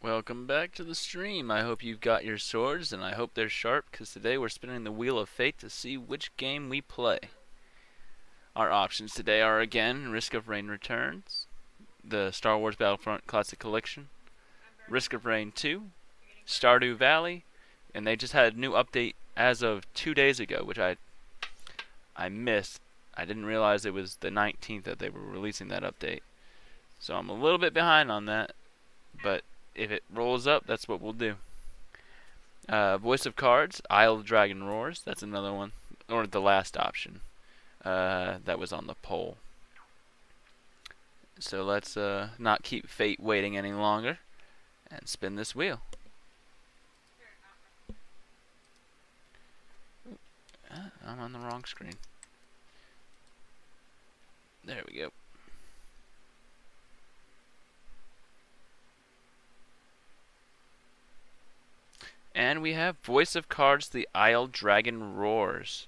Welcome back to the stream. I hope you've got your swords and I hope they're sharp because today we're spinning the Wheel of Fate to see which game we play. Our options today are again Risk of Rain Returns, the Star Wars Battlefront Classic Collection, Risk of Rain 2, Stardew Valley, and they just had a new update as of 2 days ago, which I missed. I didn't realize it was the 19th that they were releasing that update. So I'm a little bit behind on that, but if it rolls up, that's what we'll do. Voice of Cards, Isle of Dragon Roars. That's another one, or the last option that was on the poll. So let's not keep fate waiting any longer and spin this wheel. I'm on the wrong screen. There we go. And we have Voice of Cards, the Isle Dragon Roars.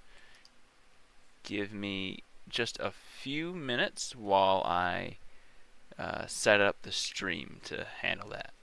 Give me just a few minutes while I set up the stream to handle that.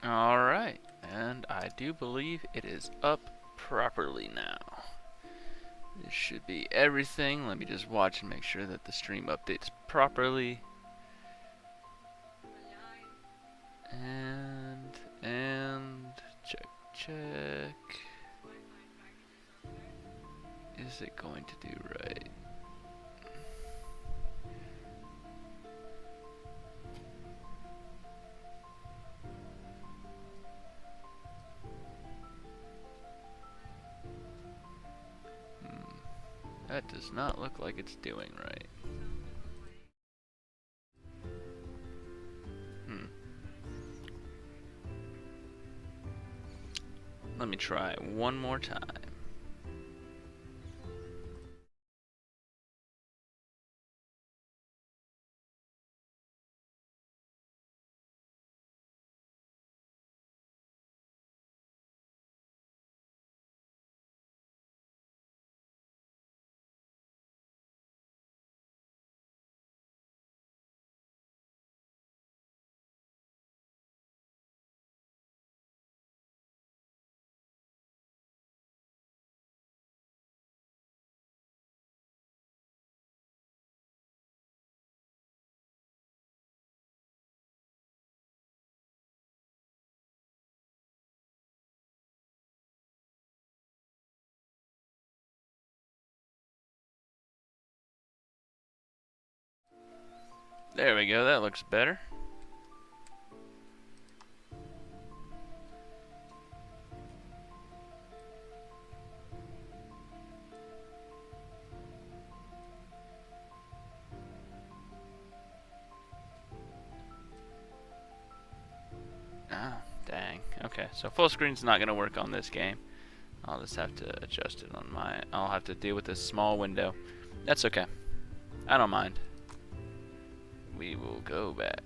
Alright, and I do believe it is up properly now. This should be everything. Let me just watch and make sure that the stream updates properly. And check. Is it going to do right? That does not look like it's doing right. Let me try one more time. There we go, that looks better. Ah, dang. Okay, so full screen's not gonna work on this game. I'll just have to adjust it on my... I'll have to deal with this small window. That's okay. I don't mind. We will go back.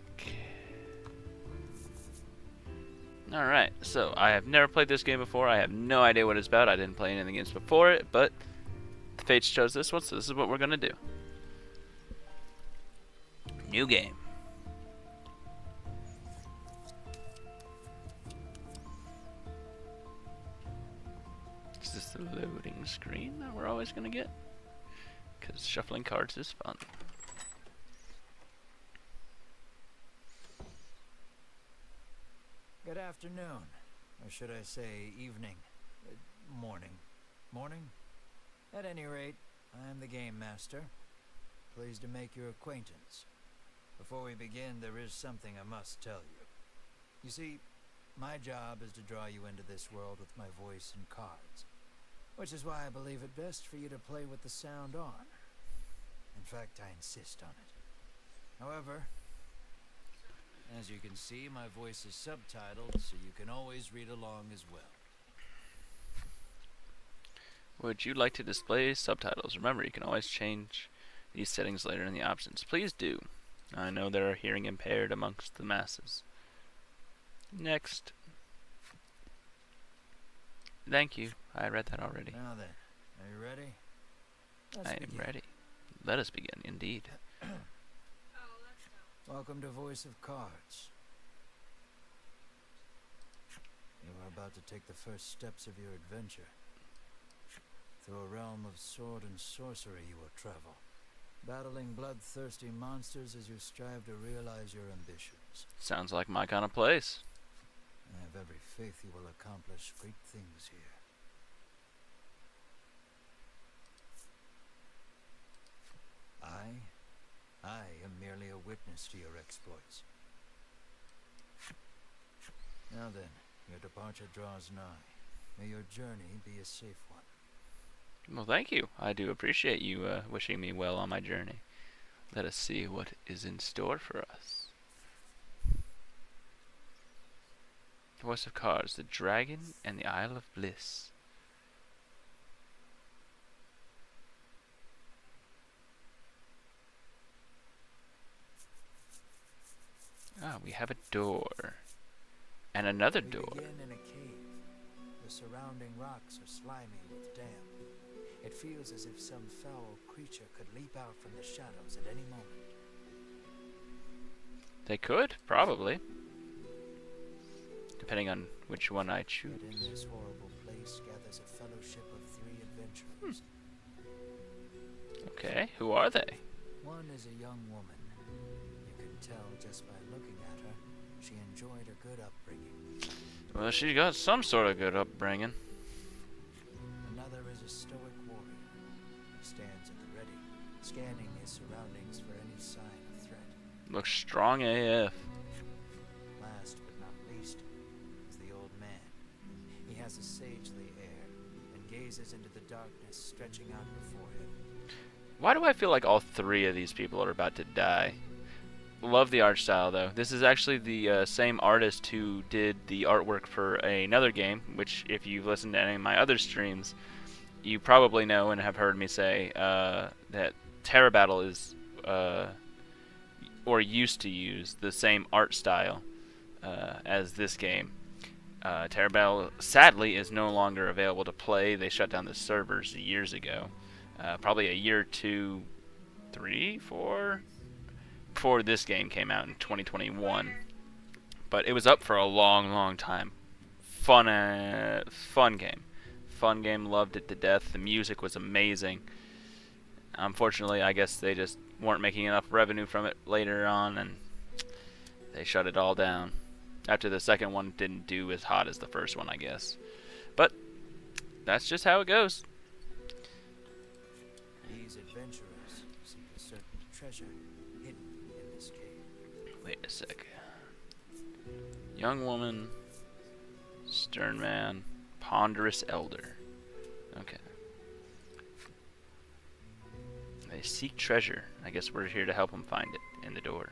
Alright, so I have never played this game before. I have no idea what it's about. I didn't play any of the games before it, but the Fates chose this one, so this is what we're gonna do. New game. Is this the loading screen that we're always gonna get? Because shuffling cards is fun. Good afternoon, or should I say evening, morning. Morning? At any rate, I am the Game Master. Pleased to make your acquaintance. Before we begin, there is something I must tell you. You see, my job is to draw you into this world with my voice and cards, which is why I believe it best for you to play with the sound on. In fact, I insist on it. However, as you can see, my voice is subtitled, so you can always read along as well. Would you like to display subtitles? Remember, you can always change these settings later in the options. Please do. I know there are hearing impaired amongst the masses. Next. Thank you. I read that already. Now then, are you ready? I am ready. Let us begin, indeed. Welcome to Voice of Cards. You are about to take the first steps of your adventure. Through a realm of sword and sorcery you will travel, battling bloodthirsty monsters as you strive to realize your ambitions. Sounds like my kind of place. I have every faith you will accomplish great things here. I am merely a witness to your exploits. Now then, your departure draws nigh. May your journey be a safe one. Well, thank you. I do appreciate you wishing me well on my journey. Let us see what is in store for us. Voice of Cards, the Dragon and the Isle of Bliss. Ah, we have a door. And another door. We begin in a cave. The surrounding rocks are slimy with damp. It feels as if some foul creature could leap out from the shadows at any moment. They could, probably. depending on which one I Yet choose. in this horrible place gathers a fellowship of 3 adventurers. Okay, who are they? One is a young woman. You can tell just by looking at her, she enjoyed a good upbringing. Well, she got some sort of good upbringing. Another is a stoic warrior. He stands at the ready, scanning his surroundings for any sign of threat. Looks strong AF. Last but not least is the old man. He has a sagely air and gazes into the darkness stretching out before him. Why do I feel like all 3 of these people are about to die? Love the art style, though. This is actually the same artist who did the artwork for another game, which, if you've listened to any of my other streams, you probably know and have heard me say that Terra Battle is, or used to use, the same art style as this game. Terra Battle, sadly, is no longer available to play. They shut down the servers years ago. Probably a year, 2, 3, 4 before this game came out in 2021. But it was up for a long time. Fun game. Fun game, loved it to death. The music was amazing. Unfortunately, I guess they just weren't making enough revenue from it later on, and they shut it all down. After the second one didn't do as hot as the first one, I guess. But that's just how it goes. These adventurers seek a certain treasure hidden in this cave. Wait a sec. Young woman, stern man, ponderous elder. Okay. They seek treasure. I guess we're here to help them find it in the door.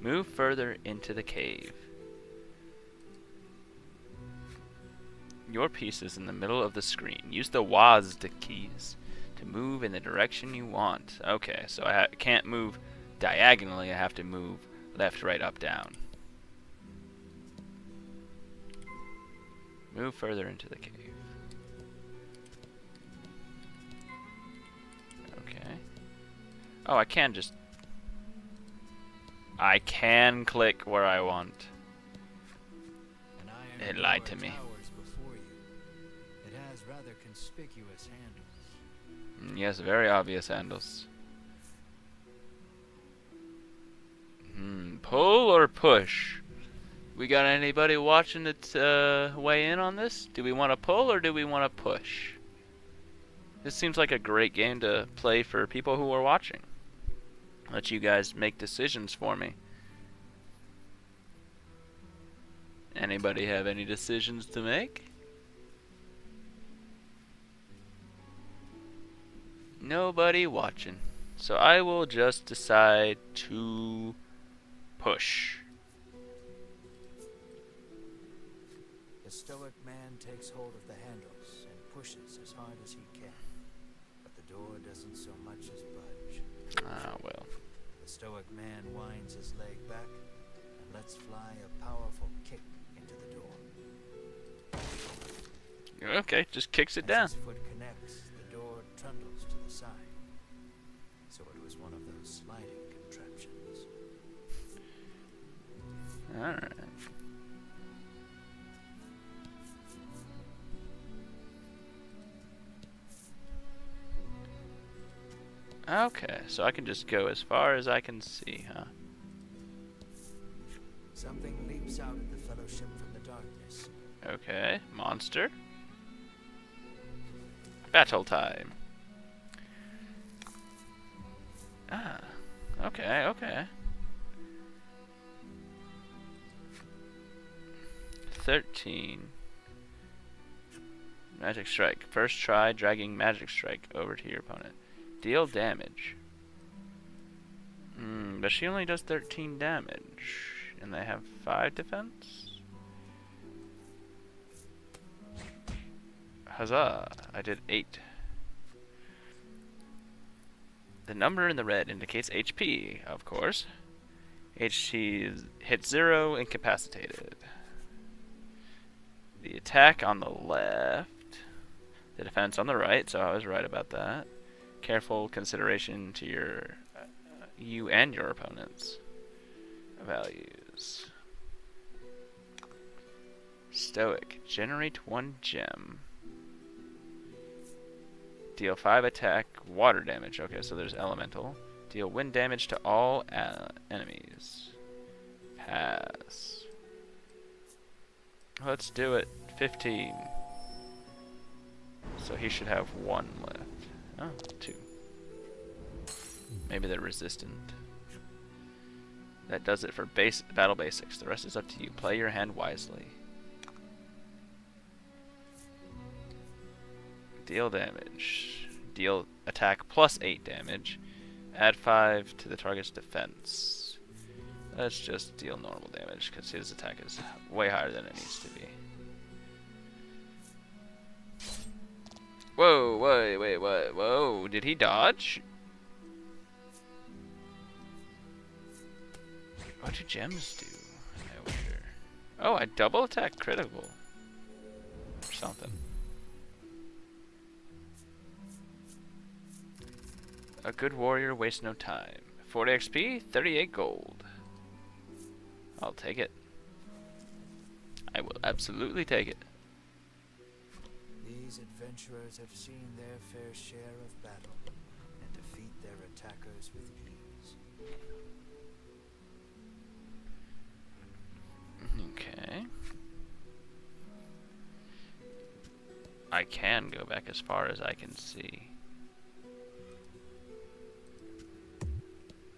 Move further into the cave. Your piece is in the middle of the screen. Use the WASD keys to move in the direction you want. Okay, so I can't move diagonally. I have to move left, right, up, down. Move further into the cave. Okay. Oh, I can click where I want. An iron It lied door to me. towers before you. It has rather conspicuous handles. Yes, very obvious handles. Pull or push? We got anybody watching it weigh in on this? Do we want to pull or do we want to push? This seems like a great game to play for people who are watching. Let you guys make decisions for me. Anybody have any decisions to make? Nobody watching. So I will just decide to push. The stoic man takes hold of the handles and pushes as hard as he can. But the door doesn't so much as budge. Ah, well. The stoic man winds his leg back and lets fly a powerful kick into the door. Okay, just kicks it As down. his foot connects, the door trundles to the side. So it was one of those sliding contraptions. Alright. Okay, so I can just go as far as I can see, huh? Something leaps out at the fellowship from the darkness. Okay, monster. Battle time. Ah, okay, okay. 13. Magic Strike. First try dragging Magic Strike over to your opponent. Deal damage. But she only does 13 damage. And they have 5 defense? Huzzah! I did 8. The number in the red indicates HP, of course. HP hit 0, incapacitated. The attack on the left. The defense on the right, so I was right about that. Careful consideration to your you and your opponent's values. Stoic. Generate 1 gem. Deal 5 attack, water damage. Okay, so there's elemental. Deal wind damage to all enemies. Pass. Let's do it. 15. So he should have 1 left. Oh, 2. Maybe they're resistant. That does it for battle basics. The rest is up to you. Play your hand wisely. Deal damage. Deal attack plus 8 damage. Add 5 to the target's defense. Let's just deal normal damage because his attack is way higher than it needs to be. Whoa, wait, what? Whoa, did he dodge? What do gems do? I wonder. Oh, I double attack critical. Or something. A good warrior wastes no time. 40 XP, 38 gold. I'll take it. I will absolutely take it. These adventurers have seen their fair share of battle and defeat their attackers with ease. Okay. I can go back as far as I can see.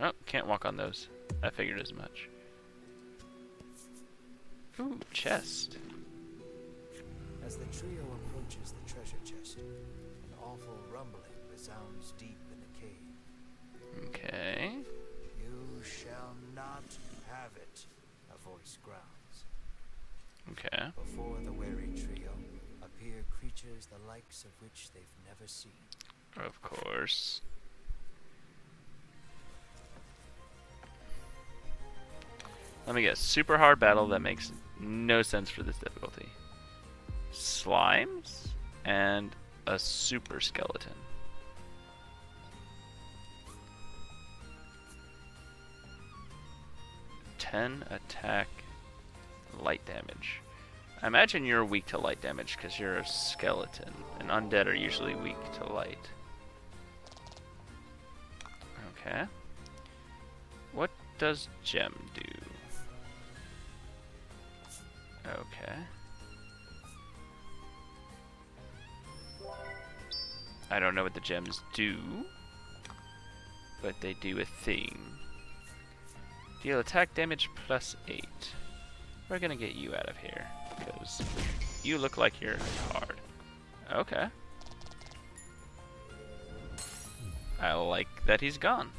Oh, can't walk on those. I figured as much. Ooh, chest. As the trio approaches the treasure chest, an awful rumbling resounds deep in the cave. Okay. You shall not have it, a voice growls. Okay. Before the wary trio appear creatures the likes of which they've never seen. Of course. Let me guess. Super hard battle that makes no sense for this difficulty. Slimes and a super skeleton. 10 attack, light damage. I imagine you're weak to light damage because you're a skeleton, and undead are usually weak to light. Okay. What does gem do? Okay. I don't know what the gems do, but they do a thing. Deal attack damage plus 8. We're gonna get you out of here, because you look like you're hard. Okay. I like that he's gone.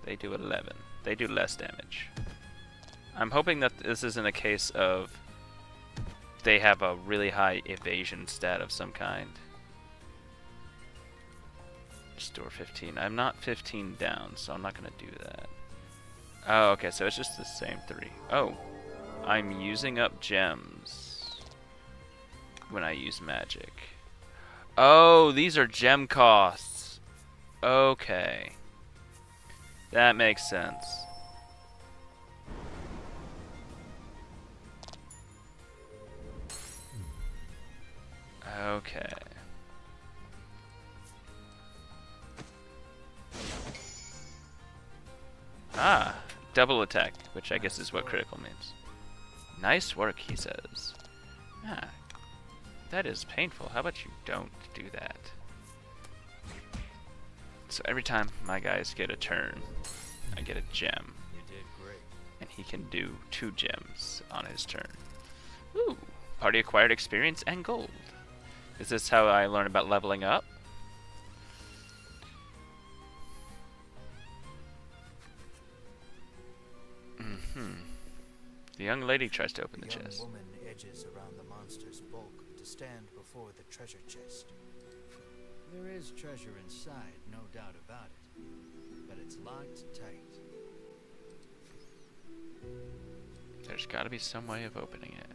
They do 11. They do less damage. I'm hoping that this isn't a case of they have a really high evasion stat of some kind. Restore 15. I'm not 15 down, so I'm not gonna do that. Oh, okay, so it's just the same 3. Oh, I'm using up gems when I use magic. Oh, these are gem costs. Okay. That makes sense. Okay. Ah, double attack, which I guess is what critical means. Nice work, he says. Ah, that is painful. How about you don't do that? So every time my guys get a turn, I get a gem. You did great. And he can do 2 gems on his turn. Ooh, party acquired experience and gold. Is this how I learn about leveling up? The young lady tries to open the chest. The young woman edges around the monster's bulk to stand before the treasure chest. There is treasure inside, no doubt about it, but it's locked tight. There's gotta be some way of opening it.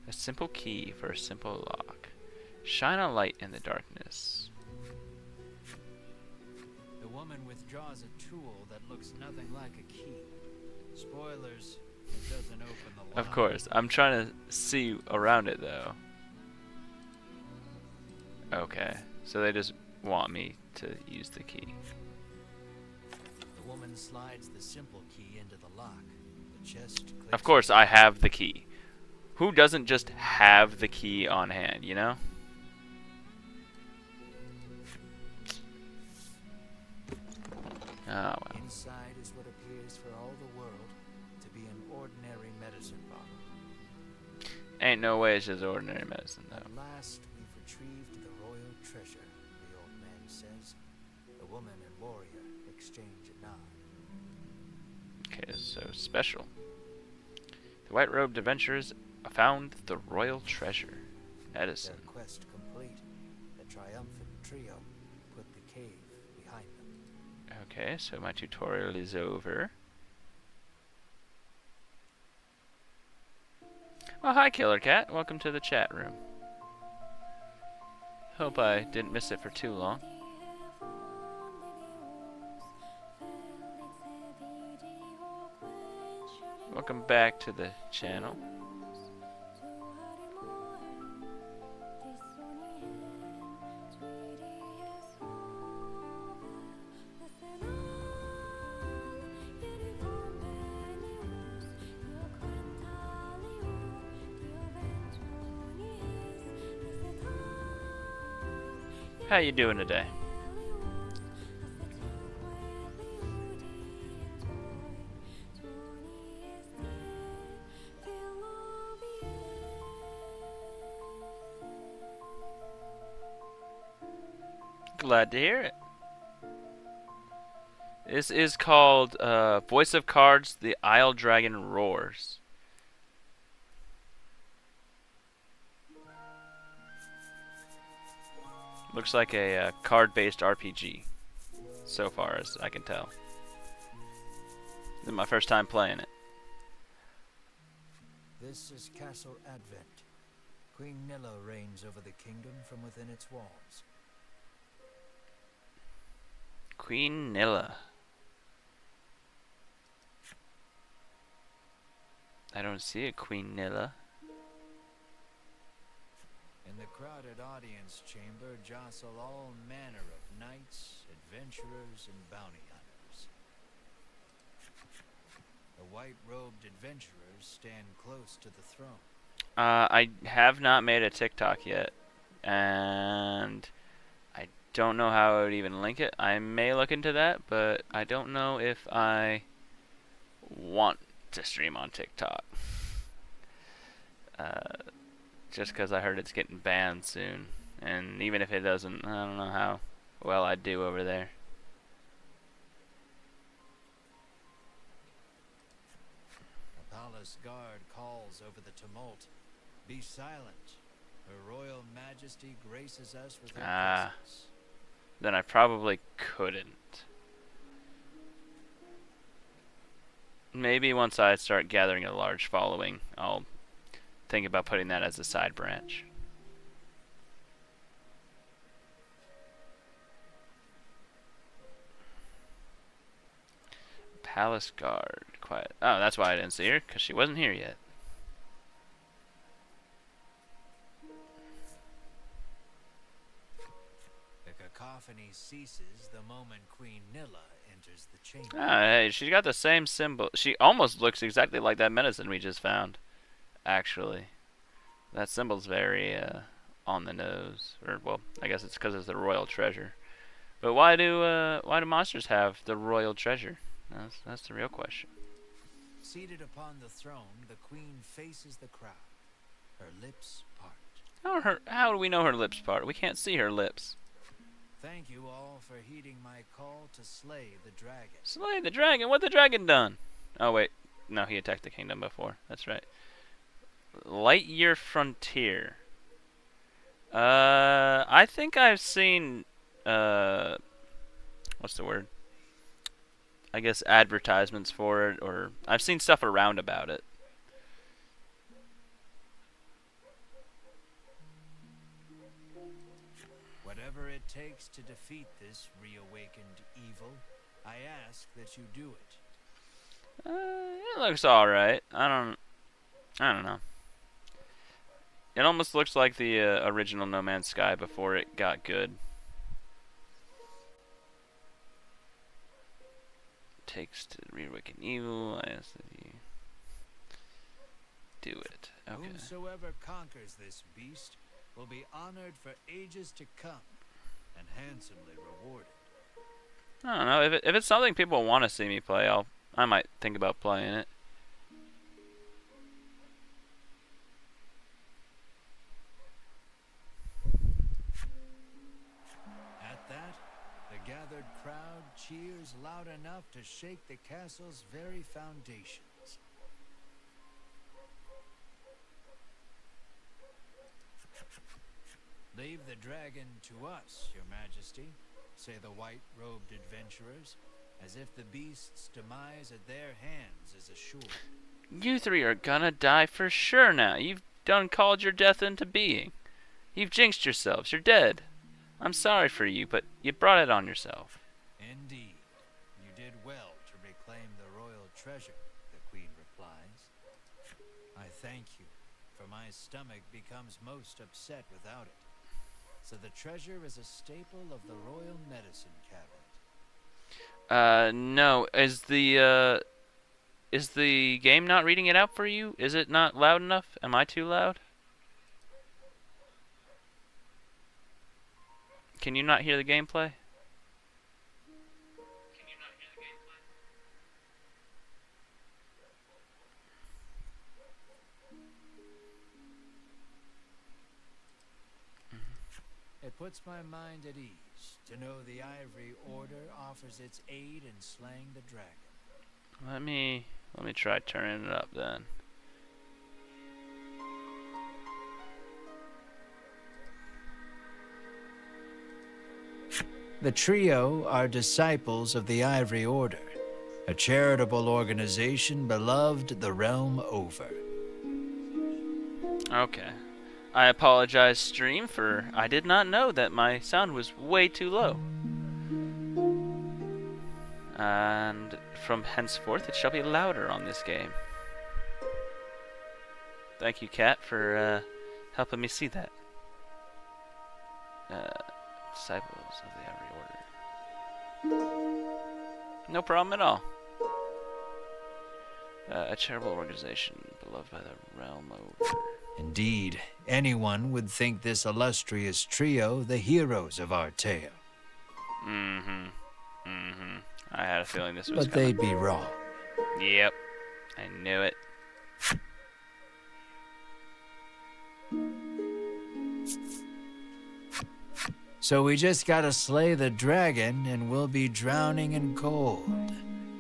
A simple key for a simple lock. Shine a light in the darkness. The woman withdraws a tool that looks nothing like a key. Spoilers, it doesn't open the Of lock. course. I'm trying to see around it, though. Okay. So they just want me to use the key. The woman slides the simple key into the lock. The chest clicks. Of course, I have the key. Who doesn't just have the key on hand, you know? Oh, well. Inside is what appears for all the world to be an ordinary medicine bottle. Ain't no way it's just ordinary medicine, though. At last, we've retrieved the royal treasure, the old man says. The woman and warrior exchange a nod. Okay, so special. The white-robed adventurers found the royal treasure. Edison. Their quest complete, the triumphant trio put the cave behind them. Okay, so my tutorial is over. Well, hi, Killer Cat. Welcome to the chat room. Hope I didn't miss it for too long. Welcome back to the channel. How you doing today? Glad to hear it. This is called Voice of Cards, The Isle Dragon Roars. Looks like a card-based RPG, so far as I can tell. This is my first time playing it. This is Castle Advent. Queen Nilla reigns over the kingdom from within its walls. Queen Nilla. I don't see a Queen Nilla. In the crowded audience chamber jostle all manner of knights, adventurers, and bounty hunters. The white-robed adventurers stand close to the throne. I have not made a TikTok yet, and I don't know how I would even link it. I may look into that, but I don't know if I want to stream on TikTok. Just because I heard it's getting banned soon, and even if it doesn't, I don't know how well I'd do over there. A palace guard calls over the tumult. Be silent. Her royal majesty graces us with her presence. Then I probably couldn't. Maybe once I start gathering a large following, I'll think about putting that as a side branch. Palace guard, quiet. Oh, that's why I didn't see her, because she wasn't here yet. The cacophony ceases the moment Queen Nilla enters the chamber. Ah, hey, she's got the same symbol. She almost looks exactly like that medicine we just found, actually. That symbol's very on the nose. Or, well, I guess it's because it's the royal treasure. But why do monsters have the royal treasure? That's the real question. Seated upon the throne, the queen faces the crowd. Her lips part. How do we know her lips part? We can't see her lips. Thank you all for heeding my call to slay the dragon. Slay the dragon? What the dragon done? Oh, wait. No, he attacked the kingdom before. That's right. Lightyear Frontier. I think I've seen, what's the word? I guess advertisements for it, or I've seen stuff around about it. Whatever it takes to defeat this reawakened evil, I ask that you do it. It looks alright. I don't I don't know. It almost looks like the original No Man's Sky before it got good. Takes to read wicked evil. I ask that you do it. Okay. Whosoever conquers this beast will be honored for ages to come and handsomely rewarded. I don't know. If it's something people want to see me play, I might think about playing it. At that, the gathered crowd cheers loud enough to shake the castle's very foundations. Leave the dragon to us, Your Majesty, say the white-robed adventurers, as if the beast's demise at their hands is assured. You three are gonna die for sure now. You've done called your death into being. You've jinxed yourselves. You're dead. I'm sorry for you, but you brought it on yourself. Indeed. You did well to reclaim the royal treasure, the queen replies. I thank you, for my stomach becomes most upset without it. So the treasure is a staple of the royal medicine cabinet. No. Is the game not reading it out for you? Is it not loud enough? Am I too loud? Can you not hear the gameplay? It puts my mind at ease to know the Ivory Order offers its aid in slaying the dragon. Let me try turning it up then. The trio are disciples of the Ivory Order, a charitable organization beloved the realm over. Okay. I apologize, stream, for I did not know that my sound was way too low. And from henceforth, it shall be louder on this game. Thank you, Kat, for helping me see that. Disciples of the Ivory Order. No problem at all. A charitable organization beloved by the realm over. Indeed, anyone would think this illustrious trio the heroes of our tale. I had a feeling this was But coming. they'd be wrong. Yep. I knew it. So we just gotta slay the dragon and we'll be drowning in gold.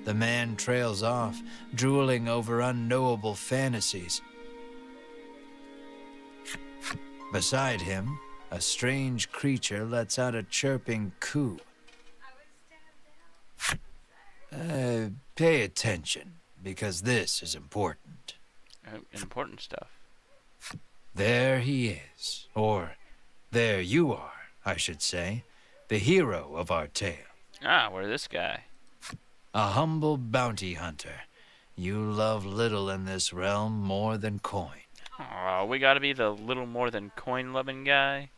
The man trails off, drooling over unknowable fantasies. Beside him, a strange creature lets out a chirping coo. Pay attention, because this is important. Important stuff. There he is, or there you are, I should say, the hero of our tale. Ah, we're this guy. A humble bounty hunter. You love little in this realm more than coin. Oh, we gotta be the little more than coin-loving guy?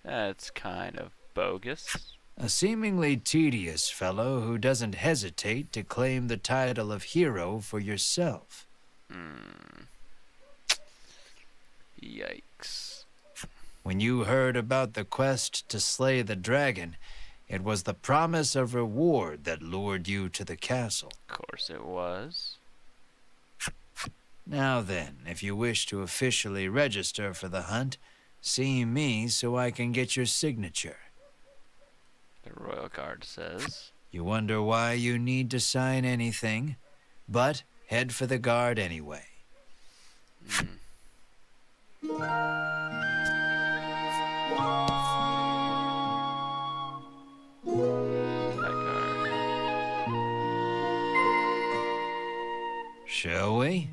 That's kind of bogus. A seemingly tedious fellow who doesn't hesitate to claim the title of hero for yourself. Yikes. When you heard about the quest to slay the dragon, it was the promise of reward that lured you to the castle. Of course it was. Now then, if you wish to officially register for the hunt, see me so I can get your signature. The royal guard says. You wonder why you need to sign anything, but head for the guard anyway. That guard. Shall we?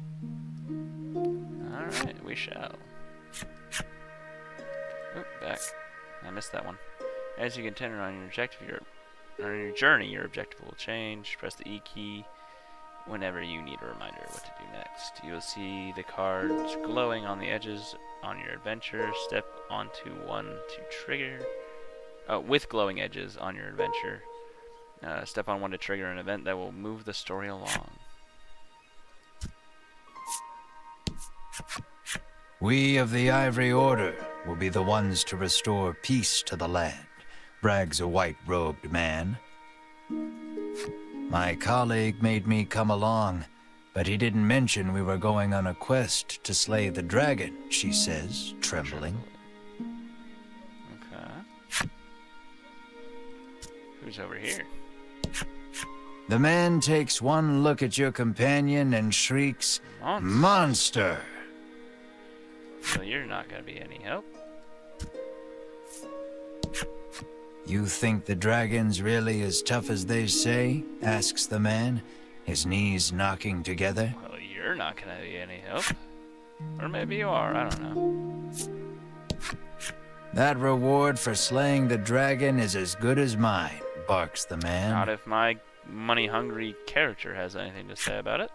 Alright, we shall. Oop, back. I missed that one. As you continue on your objective, on your journey, your objective will change. Press the E key whenever you need a reminder what to do next. You will see the cards glowing on the edges on your adventure. Step onto one to trigger. With glowing edges on your adventure. Step on one to trigger an event that will move the story along. We of the Ivory Order will be the ones to restore peace to the land, brags a white-robed man. My colleague made me come along, but he didn't mention we were going on a quest to slay the dragon, she says, trembling. Okay. Who's over here? The man takes one look at your companion and shrieks, "Monster!" Well, you're not gonna be any help. You think the dragon's really as tough as they say? Asks the man, his knees knocking together. Well, you're not gonna be any help. Or maybe you are, I don't know. That reward for slaying the dragon is as good as mine, barks the man. Not if my money-hungry character has anything to say about it.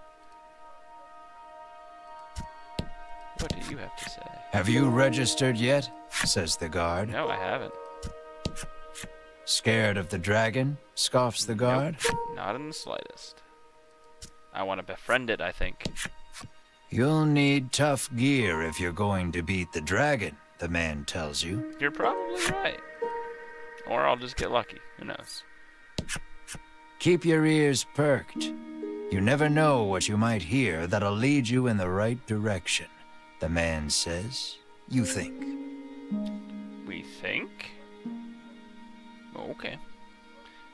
What do you have to say? Have you registered yet? Says the guard. No, I haven't. Scared of the dragon? Scoffs the guard. Nope, not in the slightest. I want to befriend it, I think. You'll need tough gear if you're going to beat the dragon, the man tells you. You're probably right. Or I'll just get lucky. Who knows? Keep your ears perked. You never know what you might hear that'll lead you in the right direction, the man says. You think. We think? Okay.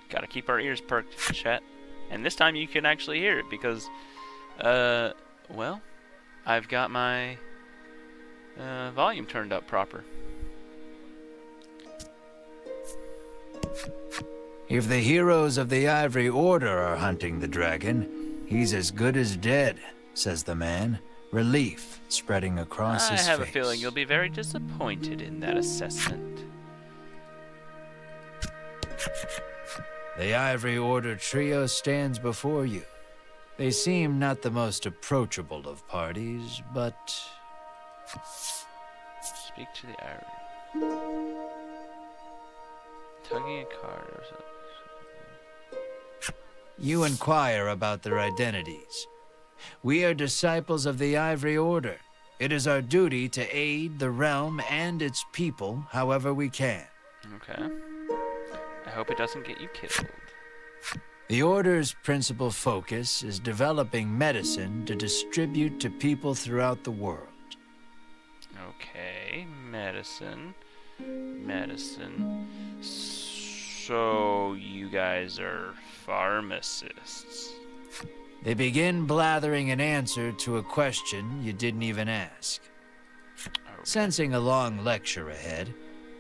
Gotta keep our ears perked, chat. And this time you can actually hear it because, well, I've got my volume turned up proper. If the heroes of the Ivory Order are hunting the dragon, he's as good as dead, says the man, relief spreading across his face. I have a feeling you'll be very disappointed in that assessment. The Ivory Order trio stands before you. They seem not the most approachable of parties, but... Speak to the Ivory. Tugging a card or something. You inquire about their identities. We are disciples of the Ivory Order. It is our duty to aid the realm and its people however we can. Okay. I hope it doesn't get you killed. The Order's principal focus is developing medicine to distribute to people throughout the world. Okay, medicine. Medicine. So, you guys are pharmacists. They begin blathering an answer to a question you didn't even ask. Okay. Sensing a long lecture ahead,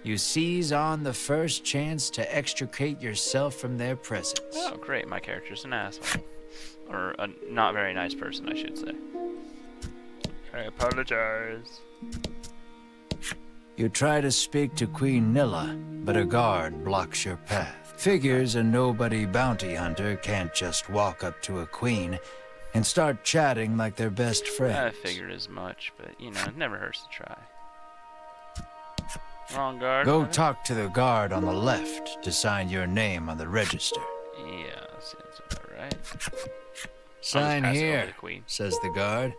you seize on the first chance to extricate yourself from their presence. Oh, great. My character's an asshole. Or a not very nice person, I should say. I apologize. You try to speak to Queen Nilla, but a guard blocks your path. Figures a nobody bounty hunter can't just walk up to a queen and start chatting like they're best friends. I figured as much, but, you know, it never hurts to try. Wrong guard. Go talk to the guard on the left to sign your name on the register. Yeah, sounds about right. Sign pass it over here, to the queen. says the guard,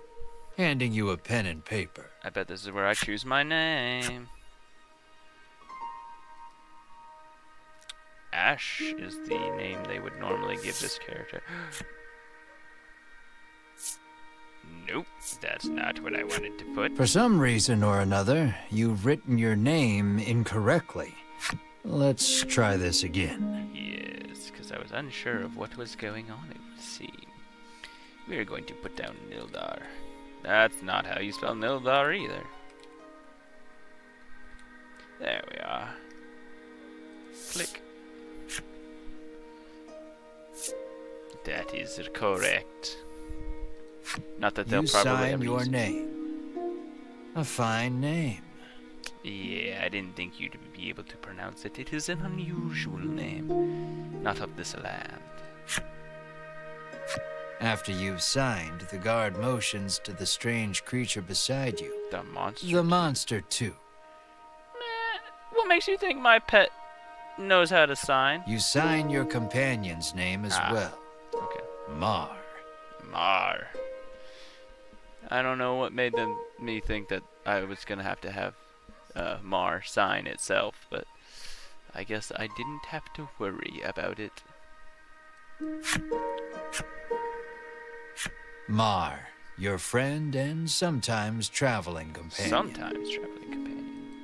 handing you a pen and paper. I bet this is where I choose my name. Ash is the name they would normally give this character. Nope, that's not what I wanted to put. For some reason or another, you've written your name incorrectly. Let's try this again. Yes, because I was unsure of what was going on, it would seem. We are going to put down Nildar. That's not how you spell Nildar either. There we are. Click. That is correct. Not that they'll You probably sign ever your use it. name. A fine name. Yeah, I didn't think you'd be able to pronounce it. It is an unusual name. Not of this land. After you've signed, the guard motions to the strange creature beside you. The monster? The monster, too. What makes you think my pet knows how to sign? You sign your companion's name as well. Okay. Mar. Mar. I don't know what made me think that I was going to have Mar sign itself, but I guess I didn't have to worry about it. Mar, your friend and sometimes traveling companion. Sometimes traveling companion.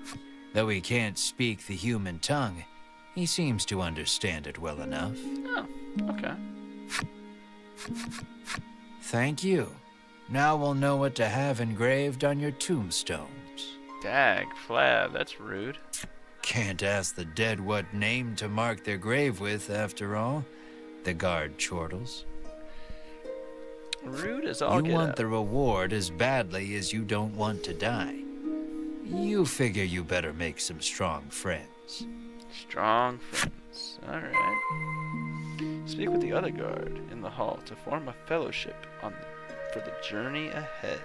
Though he can't speak the human tongue, he seems to understand it well enough. Oh, okay. Thank you. Now we'll know what to have engraved on your tombstones. Dag, Flab, that's rude. Can't ask the dead what name to mark their grave with, after all. The guard chortles. Rude as all You get want out. the reward as badly as you don't want to die. You figure you better make some strong friends. Strong friends. Alright. Speak with the other guard in the hall to form a fellowship for the journey ahead.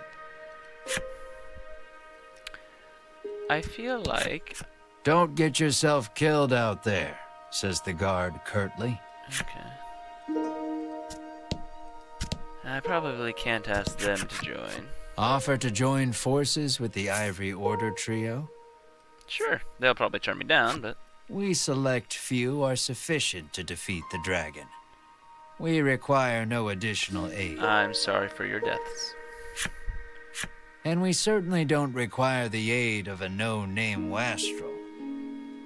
I feel like... Don't get yourself killed out there, says the guard curtly. Okay. I probably can't ask them to join. Offer to join forces with the Ivory Order trio? Sure, they'll probably turn me down, but... We select few are sufficient to defeat the dragon. We require no additional aid. I'm sorry for your deaths. And we certainly don't require the aid of a no-name wastrel.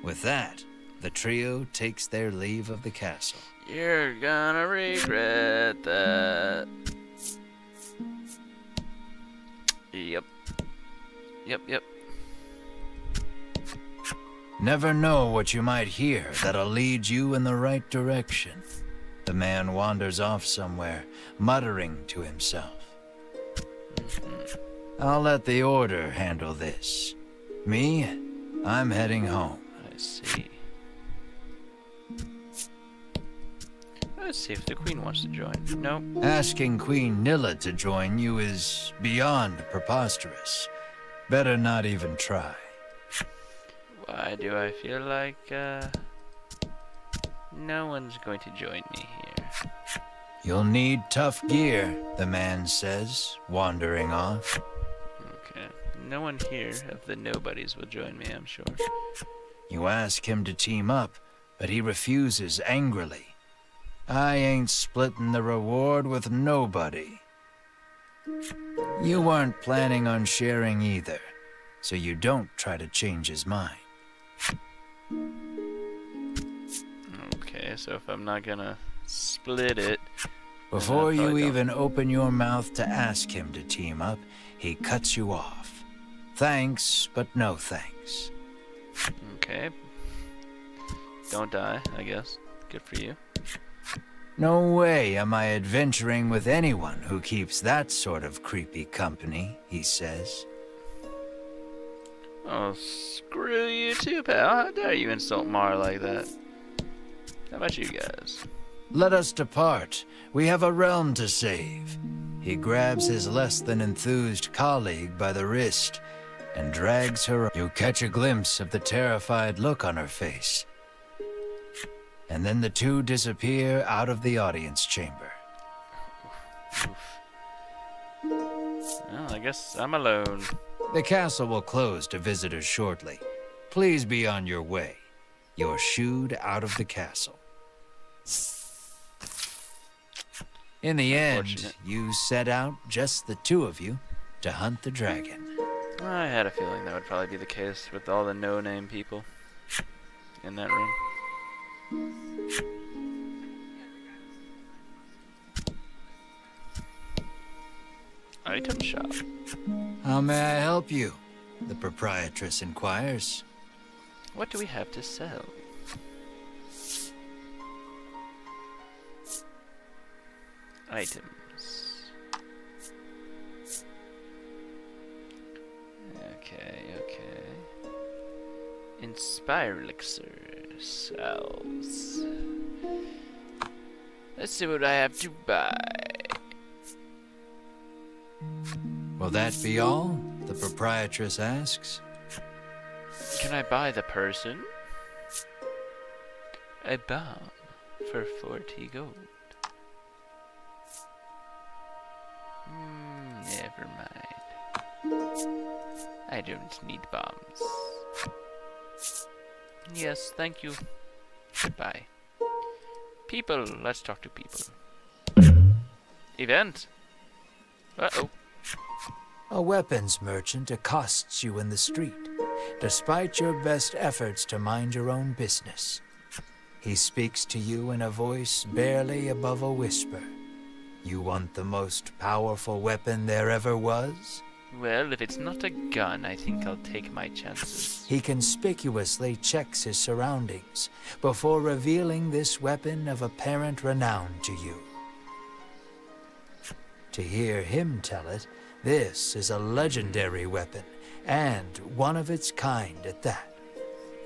With that, the trio takes their leave of the castle. You're gonna regret that. Yep. Yep. Never know what you might hear that'll lead you in the right direction. The man wanders off somewhere, muttering to himself. I'll let the Order handle this. Me, I'm heading home. I see. Let's see if the queen wants to join. Nope. Asking Queen Nilla to join you is beyond preposterous. Better not even try. Why do I feel like, no one's going to join me here? You'll need tough gear, the man says, wandering off. Okay. No one here of the nobodies will join me, I'm sure. You ask him to team up, but he refuses angrily. I ain't splitting the reward with nobody. You weren't planning on sharing either, so you don't try to change his mind. Okay, so if I'm not gonna split it... Before you probably don't. even open your mouth to ask him to team up, he cuts you off. Thanks, but no thanks. Okay. Don't die, I guess. Good for you. No way am I adventuring with anyone who keeps that sort of creepy company, he says. Oh, screw you too, pal. How dare you insult Mar like that? How about you guys? Let us depart. We have a realm to save. He grabs his less than enthused colleague by the wrist and drags her. You catch a glimpse of the terrified look on her face. And then the two disappear out of the audience chamber. Oof. Well, I guess I'm alone. The castle will close to visitors shortly. Please be on your way. You're shooed out of the castle. In the end, Unfortunate. you set out, just the two of you, to hunt the dragon. I had a feeling that would probably be the case with all the no-name people in that room. Item shop. How may I help you? The proprietress inquires. What do we have to sell? Items. Okay. Inspire elixir sells. Let's see what I have to buy. Will that be all? The proprietress asks. Can I buy the person a bomb for 40 gold? Never mind. I don't need bombs. Yes, thank you. Goodbye. People, let's talk to people. Event. Uh-oh. A weapons merchant accosts you in the street, despite your best efforts to mind your own business. He speaks to you in a voice barely above a whisper. You want the most powerful weapon there ever was? Well, if it's not a gun, I think I'll take my chances. He conspicuously checks his surroundings before revealing this weapon of apparent renown to you. To hear him tell it, this is a legendary weapon, and one of its kind at that.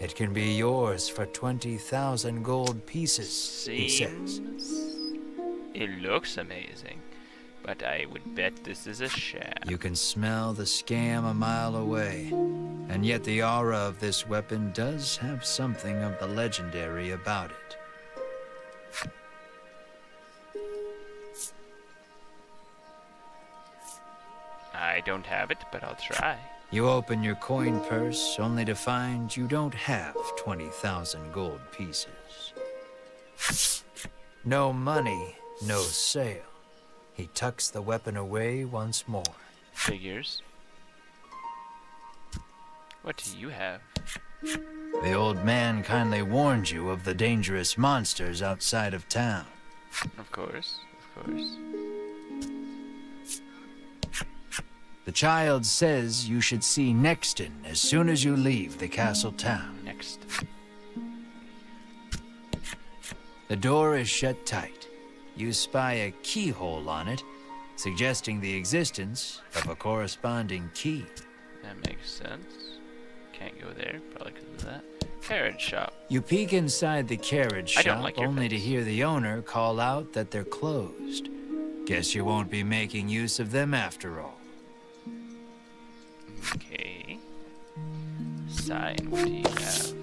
It can be yours for 20,000 gold pieces, he says. It looks amazing, but I would bet this is a sham. You can smell the scam a mile away, and yet the aura of this weapon does have something of the legendary about it. I don't have it, but I'll try. You open your coin purse only to find you don't have 20,000 gold pieces. No money, no sale. He tucks the weapon away once more. Figures. What do you have? The old man kindly warned you of the dangerous monsters outside of town. Of course, of course. The child says you should see Nexton as soon as you leave the castle town. Next. The door is shut tight. You spy a keyhole on it, suggesting the existence of a corresponding key. That makes sense. Can't go there, probably because of that. Carriage shop. You peek inside the carriage I shop don't like your only to face. hear the owner call out that they're closed. Guess you won't be making use of them after all. Okay. Sign, what do you have?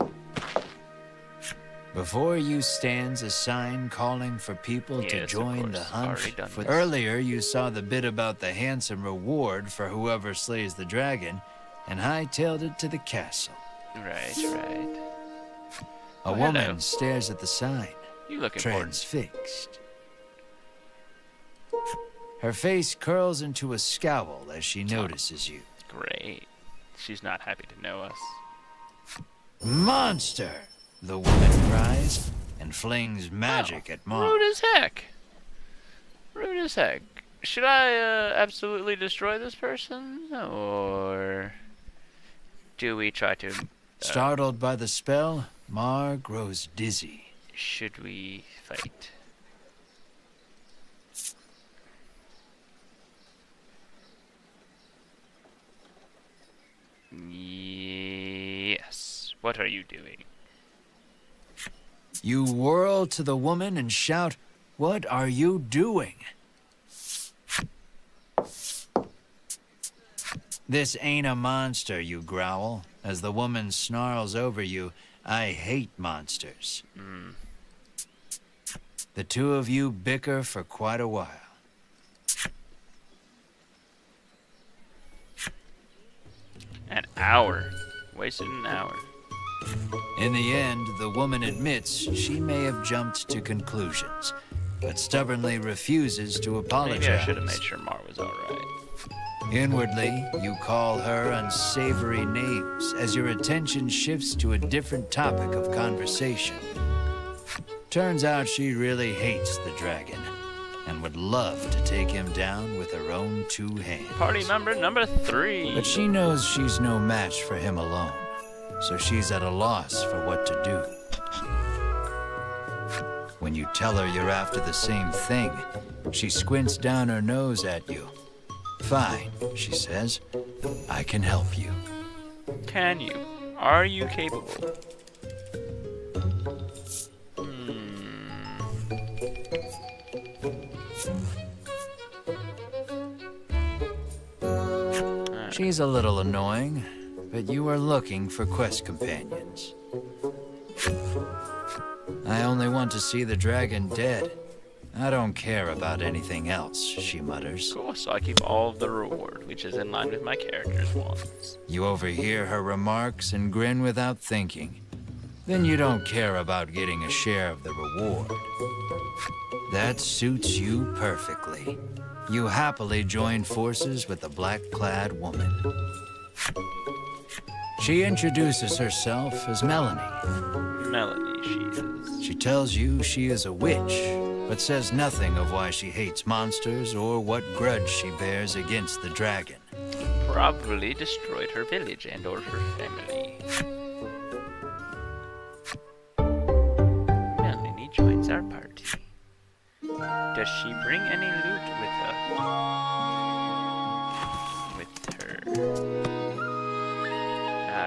Before you stands a sign calling for people to Yes, of join the course. hunt. Already done this. Earlier, you saw the bit about the handsome reward for whoever slays the dragon, and hightailed it to the castle. Right, right. A Oh, woman hello. stares at the sign, You look important. transfixed. Her face curls into a scowl as she notices you. Great. She's not happy to know us. Monster! The woman cries and flings magic at Mom. Rude as heck. Rude as heck. Should I absolutely destroy this person? Or do we try to... Startled by the spell, Mar grows dizzy. Should we fight? Yes. What are you doing? You whirl to the woman and shout, "What are you doing?" This ain't a monster, you growl, as the woman snarls over you, "I hate monsters." The two of you bicker for quite a while. An hour. Wasted an hour. In the end, the woman admits she may have jumped to conclusions, but stubbornly refuses to apologize. Maybe I should have made sure Mar was alright. Inwardly, you call her unsavory names as your attention shifts to a different topic of conversation. Turns out she really hates the dragon and would love to take him down with her own two hands. Party member number 3. But she knows she's no match for him alone, so she's at a loss for what to do. When you tell her you're after the same thing, she squints down her nose at you. "Fine," she says. "I can help you." Can you? Are you capable? She's a little annoying, but you are looking for quest companions. I only want to see the dragon dead. I don't care about anything else, she mutters. Cool, so I keep all of the reward, which is in line with my character's wants. You overhear her remarks and grin without thinking. Then you don't care about getting a share of the reward. That suits you perfectly. You happily join forces with the black-clad woman. She introduces herself as Melanie. Melanie, she is. She tells you she is a witch, but says nothing of why she hates monsters or what grudge she bears against the dragon. Probably destroyed her village and or her family. Melanie joins our party. Does she bring any loot with her?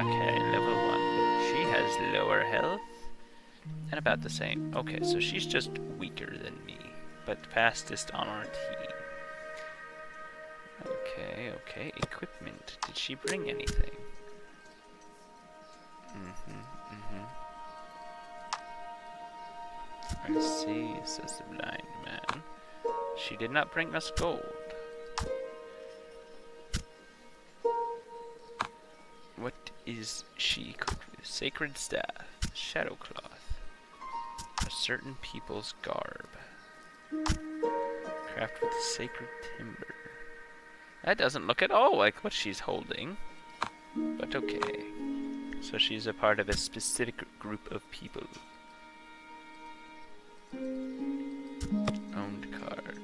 Okay, level 1. She has lower health and about the same. Okay, so she's just weaker than me, but fastest on our team. Okay, equipment. Did she bring anything? I see, says the blind man. She did not bring us gold. What is she equipped with? Sacred staff, shadow cloth, a certain people's garb. Craft with sacred timber. That doesn't look at all like what she's holding. But okay. So she's a part of a specific group of people. Owned cards.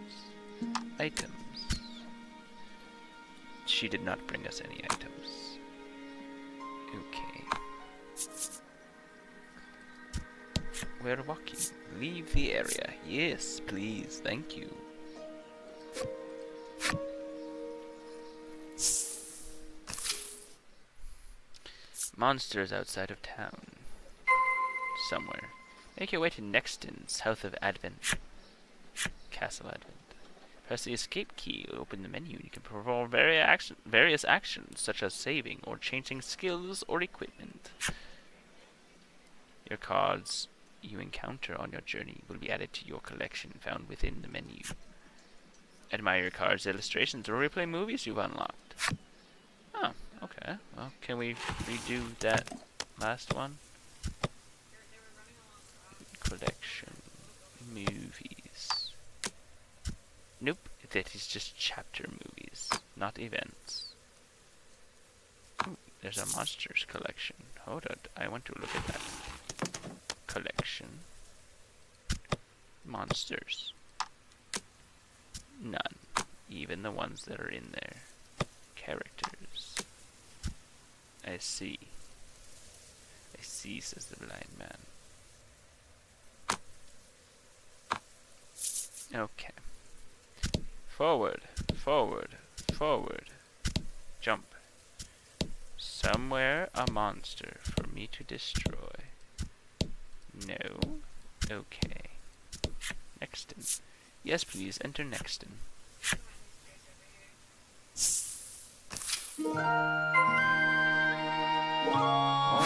Items. She did not bring us any items. Okay. We're walking. Leave the area. Yes, please. Thank you. Monsters outside of town. Somewhere. Make your way to Nexton, south of Advent. Castle Advent. Press the escape key to open the menu. You can perform various actions, such as saving or changing skills or equipment. Your cards you encounter on your journey will be added to your collection found within the menu. Admire your cards' illustrations or replay movies you've unlocked. Oh, okay. Well, can we redo that last one? Collection. Movies. Nope, that is just chapter movies, not events. Ooh, there's a monsters collection. Hold on, I want to look at that. Collection. Monsters. None. Even the ones that are in there. Characters. I see. I see, says the blind man. Okay. Forward, forward, forward. Jump. Somewhere a monster for me to destroy. No. Okay. Nexton. Yes, please, enter Nexton. More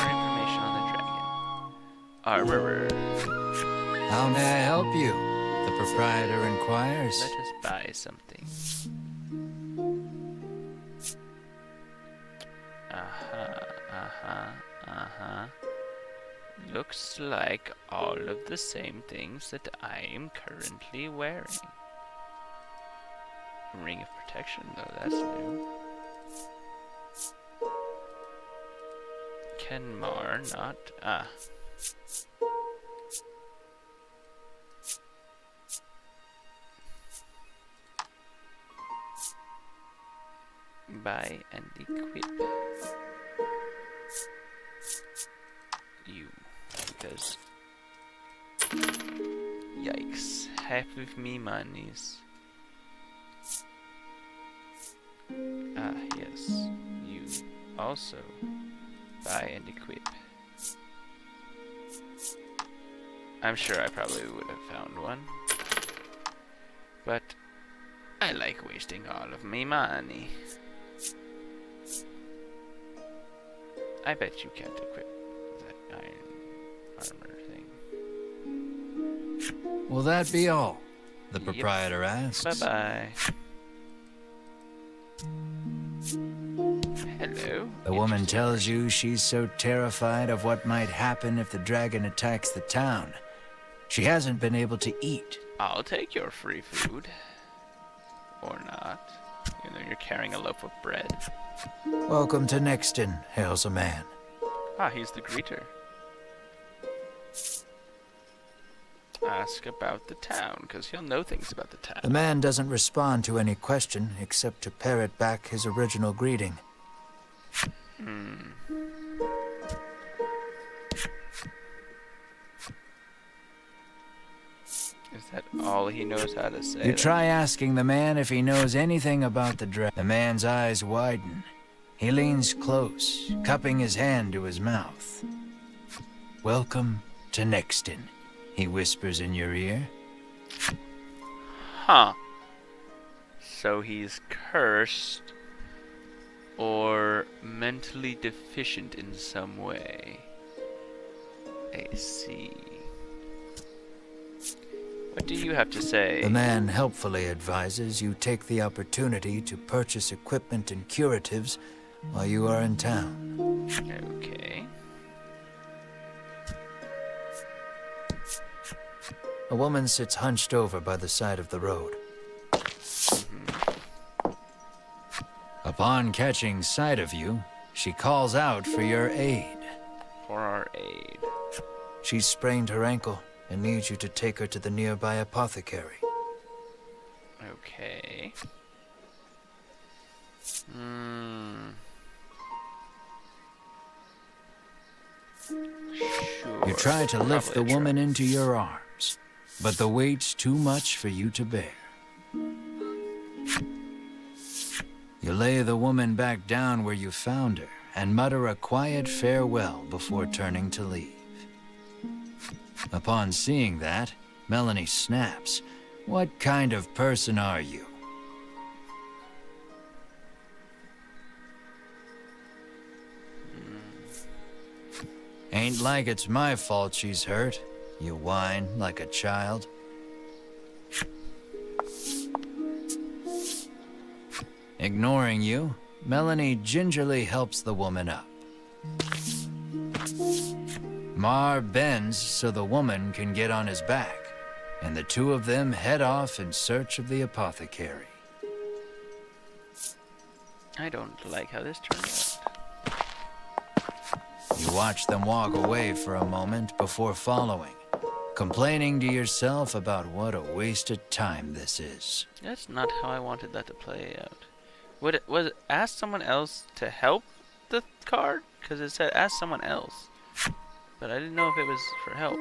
information on the dragon. Armorer. How may I help you? The proprietor inquires. Let us buy something. Looks like all of the same things that I am currently wearing. Ring of protection, though, that's new. Kenmar, not... Buy and equip. You. Because... Yikes. Half of me monies. Yes. You also buy and equip. I'm sure I probably would have found one. But I like wasting all of me money. I bet you can't equip that iron armor thing. Will that be all? The Yep. proprietor asks. Bye-bye. Hello. The woman Interesting. tells you she's so terrified of what might happen if the dragon attacks the town. She hasn't been able to eat. I'll take your free food. Or not. Even though you're carrying a loaf of bread. Welcome to Nexton, hails a man. Ah, he's the greeter. Ask about the town, because he'll know things about the The town. man doesn't respond to any question except to parrot back his original greeting. Is that all he knows how to say? You then? try asking the man if he knows anything about the dragon. The man's eyes widen. He leans close, cupping his hand to his mouth. Welcome to Nexton, he whispers in your ear. Huh. So he's cursed or mentally deficient in some way. I see. What do you have to say? The man helpfully advises you take the opportunity to purchase equipment and curatives while you are in town. Okay. A woman sits hunched over by the side of the road. Upon catching sight of you, she calls out for your aid. For our aid. She's sprained her ankle and needs you to take her to the nearby apothecary. Okay. Sure. You try to lift the probably woman into your arms, but the weight's too much for you to bear. You lay the woman back down where you found her and mutter a quiet farewell before turning to leave. Upon seeing that, Melanie snaps. What kind of person are you? Ain't like it's my fault she's hurt. You whine like a child. Ignoring you, Melanie gingerly helps the woman up. Mar bends so the woman can get on his back, and the two of them head off in search of the apothecary. I don't like how this turned out. You watch them walk away for a moment before following, complaining to yourself about what a waste of time this is. That's not how I wanted that to play out. Was it ask someone else to help the card? Because it said ask someone else. But I didn't know if it was for help.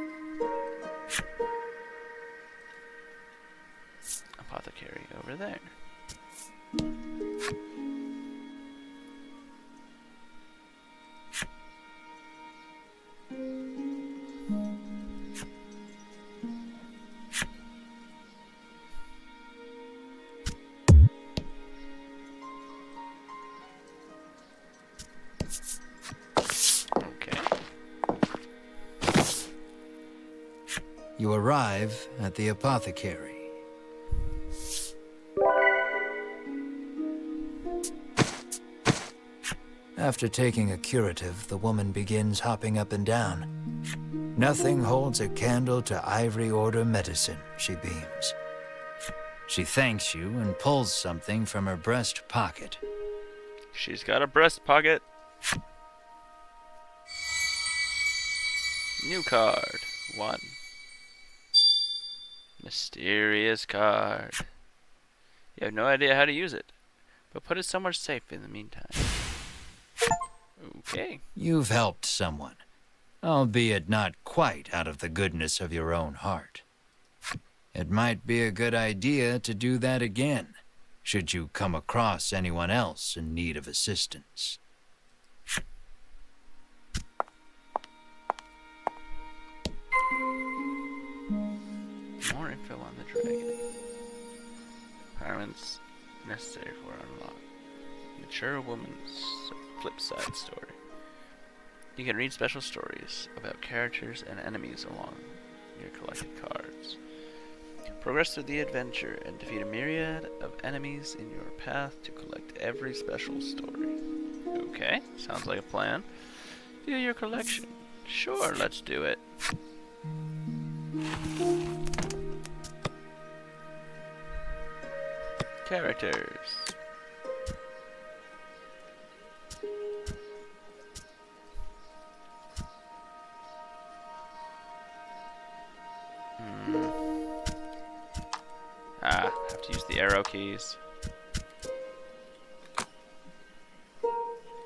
Apothecary over there. Okay. You arrive at the apothecary. After taking a curative, the woman begins hopping up and down. Nothing holds a candle to Ivory Order medicine, she beams. She thanks you and pulls something from her breast pocket. She's got a breast pocket. New card. 1. Mysterious card. You have no idea how to use it, but put it somewhere safe in the meantime. Okay. You've helped someone, albeit not quite out of the goodness of your own heart. It might be a good idea to do that again, should you come across anyone else in need of assistance. More info on the dragon. Requirements necessary for unlock. Mature woman's flip side story. You can read special stories about characters and enemies along your collected cards. Progress through the adventure and defeat a myriad of enemies in your path to collect every special story. Okay, sounds like a plan. View your collection. Sure, let's do it. Characters. Have to use the arrow keys.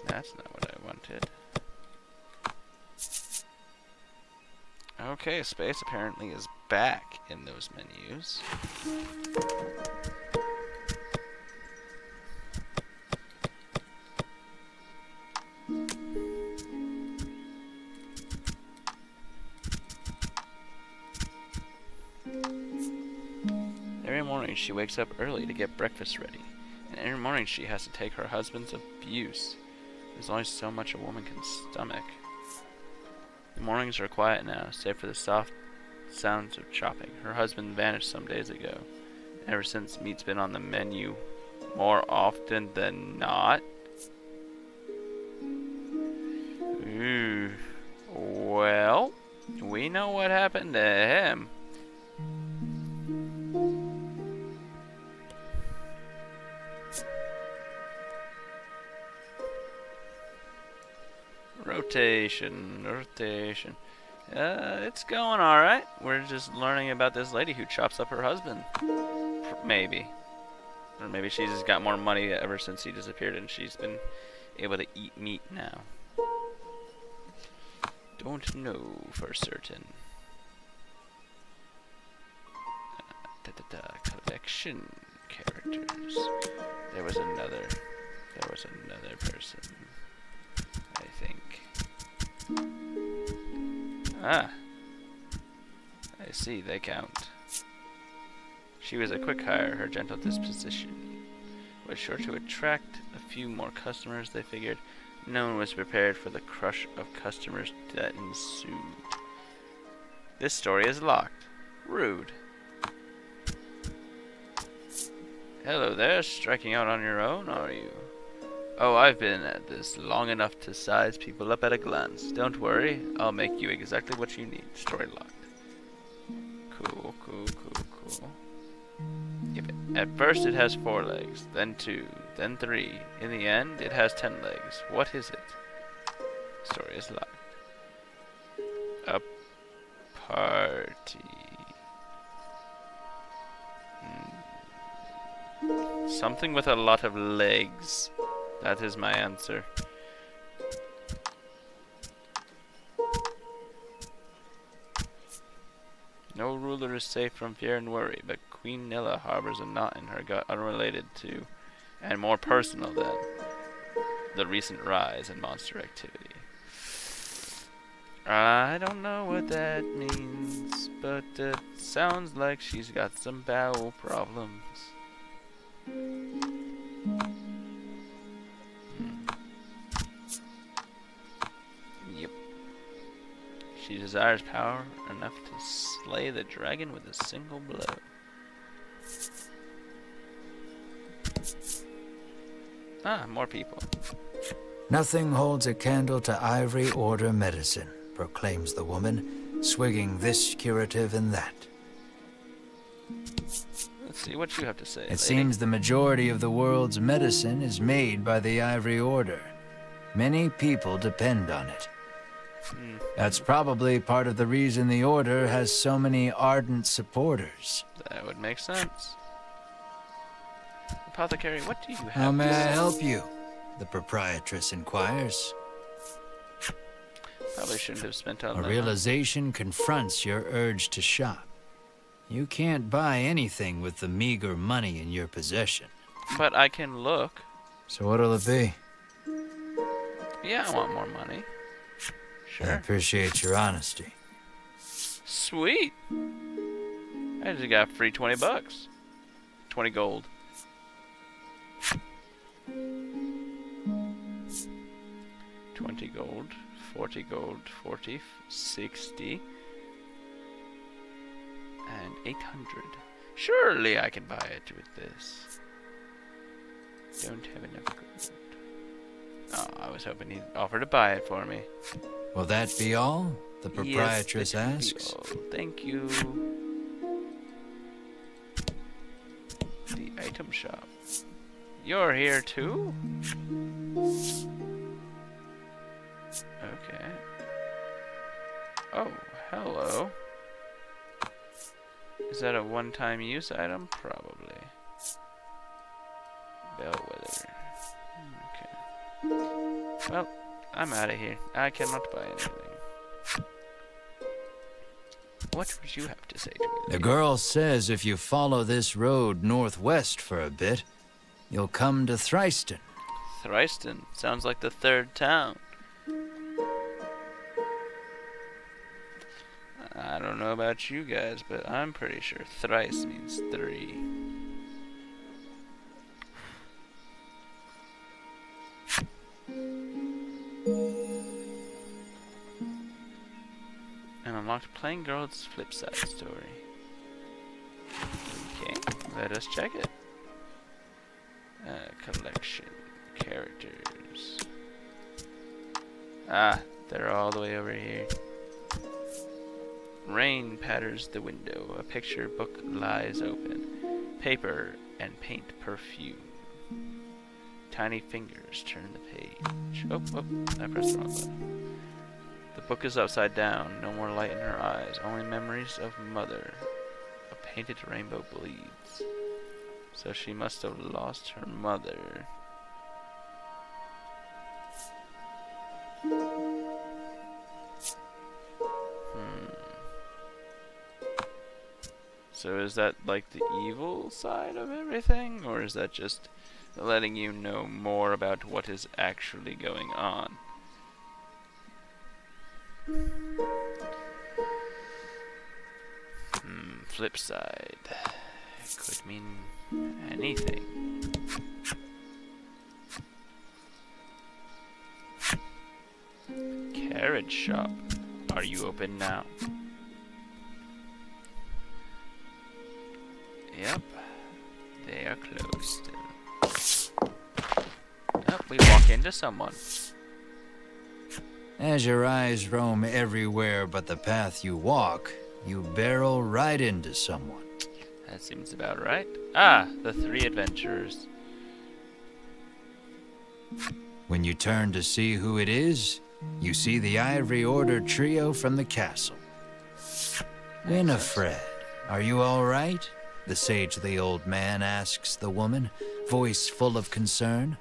That's not what I wanted. Okay, space apparently is back in those menus. Every morning she wakes up early to get breakfast ready, and every morning she has to take her husband's abuse. There's only so much a woman can stomach. The mornings are quiet now, save for the soft sounds of chopping. Her husband vanished some days ago. Ever since, meat's been on the menu more often than not. Ooh. Well, we know what happened to him. Rotation. It's going alright. We're just learning about this lady who chops up her husband. Maybe. Or maybe she's just got more money ever since he disappeared and she's been able to eat meat now. Don't know for certain. Collection characters. There was another person. I think. Ah. I see, they count. She was a quick hire. Her gentle disposition was sure to attract a few more customers, they figured. No one was prepared for the crush of customers that ensued. This story is locked. Rude. Hello there, striking out on your own, are you? Oh, I've been at this long enough to size people up at a glance. Don't worry, I'll make you exactly what you need. Story locked. Cool. Yep. At first it has 4 legs, then 2, then 3. In the end, it has 10 legs. What is it? Story is locked. A party. Something with a lot of legs. That is my answer. No ruler is safe from fear and worry, but Queen Nilla harbors a knot in her gut unrelated to, and more personal than, the recent rise in monster activity. I don't know what that means, but it sounds like she's got some bowel problems. Yep. She desires power enough to slay the dragon with a single blow. More people. Nothing holds a candle to Ivory Order medicine, proclaims the woman, swigging this curative and that. Let's see what you have to say, It lady. seems the majority of the world's medicine is made by the Ivory Order. Many people depend on it. That's probably part of the reason the Order has so many ardent supporters. That would make sense. Apothecary, what do you have How may to I say? help you? The proprietress inquires. Probably shouldn't have spent all A that. realization confronts your urge to shop. You can't buy anything with the meager money in your possession. But I can look. So what'll it be? Yeah, I want more money. I Sure. appreciate your honesty. Sweet. I just got free 20 bucks. 20 gold. 20 gold, 40 gold, 40, 60, and 800. Surely I can buy it with this. Don't have enough gold. Oh, I was hoping he'd offer to buy it for me. Will that be all? The proprietress Yes, asks. Thank you. The item shop. You're here too? Okay. Oh, hello. Is that a one-time use item? Probably. Bellwether. Okay. Well, I'm out of here. I cannot buy anything. What would you have to say to me? The girl says if you follow this road northwest for a bit, you'll come to Thryston. Thryston sounds like the third town. I don't know about you guys, but I'm pretty sure thrice means 3. And unlocked Plain Girl's Flip Side story. Okay, let us check it. Collection. Characters. Ah, they're all the way over here. Rain patters the window. A picture book lies open. Paper and paint perfume. Tiny fingers turn the page. Oh, I pressed the wrong button. The book is upside down. No more light in her eyes. Only memories of mother. A painted rainbow bleeds. So she must have lost her mother. So is that like the evil side of everything? Or is that just letting you know more about what is actually going on? Flip side. Could mean anything. Carriage shop. Are you open now? Yep. They are closed still. Oh, we walk into someone. As your eyes roam everywhere but the path you walk, you barrel right into someone. That seems about right. Ah, the 3 adventurers. When you turn to see who it is, you see the Ivory Order trio from the castle. Winifred, are you all right? The sagely old man asks the woman, voice full of concern.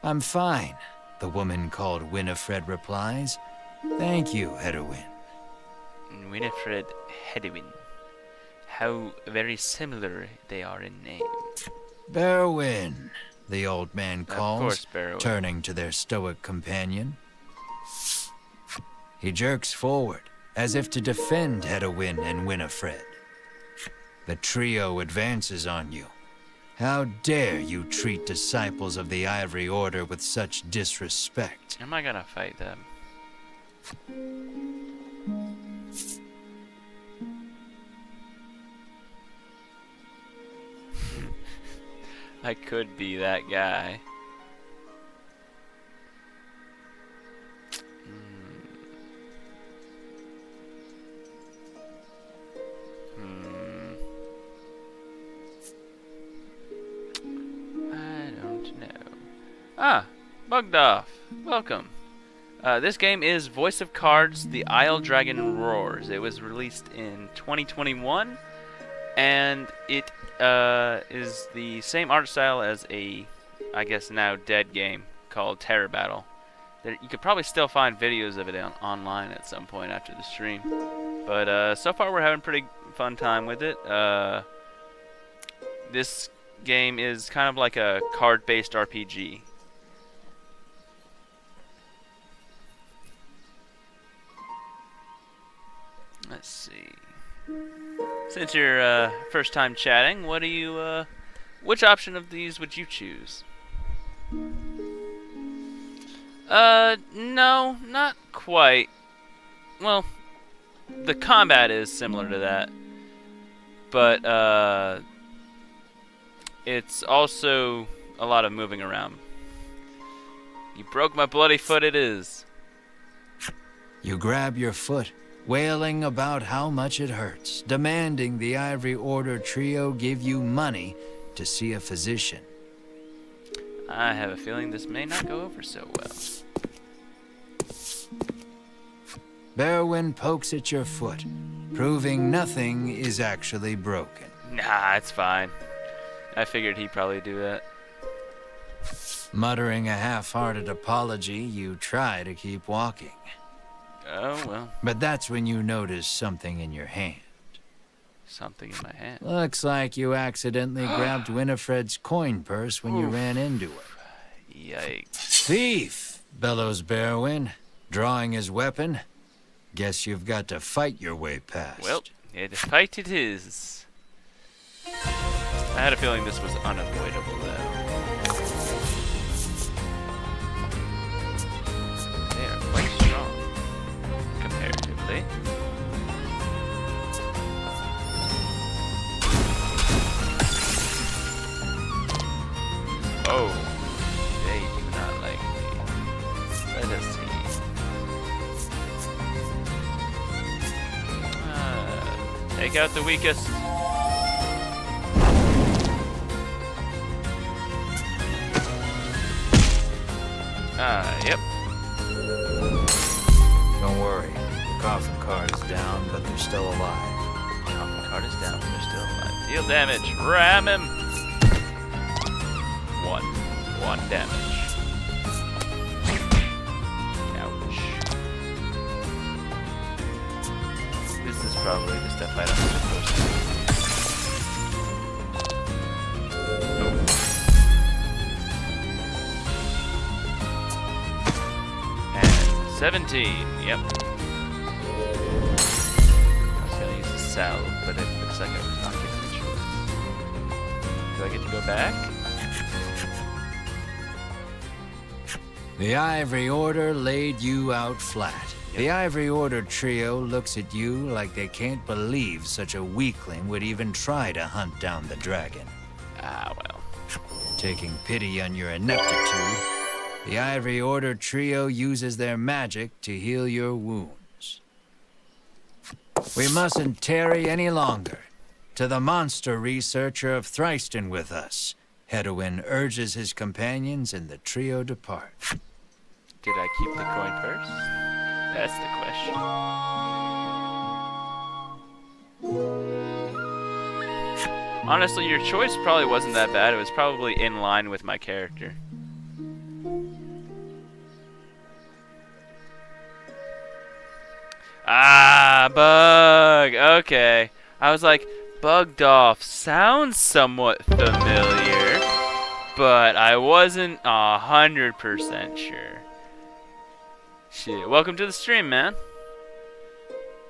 I'm fine, the woman called Winifred replies. Thank you, Hedwin. Winifred Hedwin. How very similar they are in name. Berwin, the old man calls, Of course, Barrow. turning to their stoic companion. He jerks forward, as if to defend Hedwin and Winifred. The trio advances on you. How dare you treat disciples of the Ivory Order with such disrespect? Am I gonna fight them? I could be that guy. I don't know. Ah, Bugdoff, welcome. This game is Voice of Cards: The Isle Dragon Roars. It was released in 2021, and it is the same art style as a, I guess now dead game called Terror Battle. You could probably still find videos of it online at some point after the stream. But so far we're having a pretty fun time with it. This game is kind of like a card-based RPG. Let's see. Since you're first time chatting, what do you which option of these would you choose? No, not quite. Well, the combat is similar to that, but it's also a lot of moving around. You broke my bloody foot, it is. You grab your foot, wailing about how much it hurts, demanding the Ivory Order trio give you money to see a physician. I have a feeling this may not go over so well. Berwin pokes at your foot, proving nothing is actually broken. Nah, it's fine. I figured he'd probably do that. Muttering a half-hearted apology, you try to keep walking. Oh, well. But that's when you notice something in your hand. Something in my hand. Looks like you accidentally grabbed Winifred's coin purse when you ran into her. Yikes. Thief, bellows Berwin, drawing his weapon. Guess you've got to fight your way past. Well, yeah, the fight it is. I had a feeling this was unavoidable, though. They are quite strong, comparatively. Oh, they do not like me. Let us see. Take out the weakest. Yep. Don't worry, the coffin card is down, but they're still alive. Coffin card is down, but they're still alive. Deal damage. Ram him. One damage. Ouch. This is probably the stuff I don't supposed to do. And 17, yep. I was gonna use the salve, but it looks like I was not given the choice. Do I get to go back? The Ivory Order laid you out flat. Yep. The Ivory Order trio looks at you like they can't believe such a weakling would even try to hunt down the dragon. Ah, well. Taking pity on your ineptitude, the Ivory Order trio uses their magic to heal your wounds. We mustn't tarry any longer. To the monster researcher of Thriston with us. Hedwin urges his companions and the trio depart. Did I keep the coin purse? That's the question. Honestly, your choice probably wasn't that bad. It was probably in line with my character. Ah, Bug. Okay. I was like, Bugdolf sounds somewhat familiar, but I wasn't 100% sure. Shit. Welcome to the stream, man.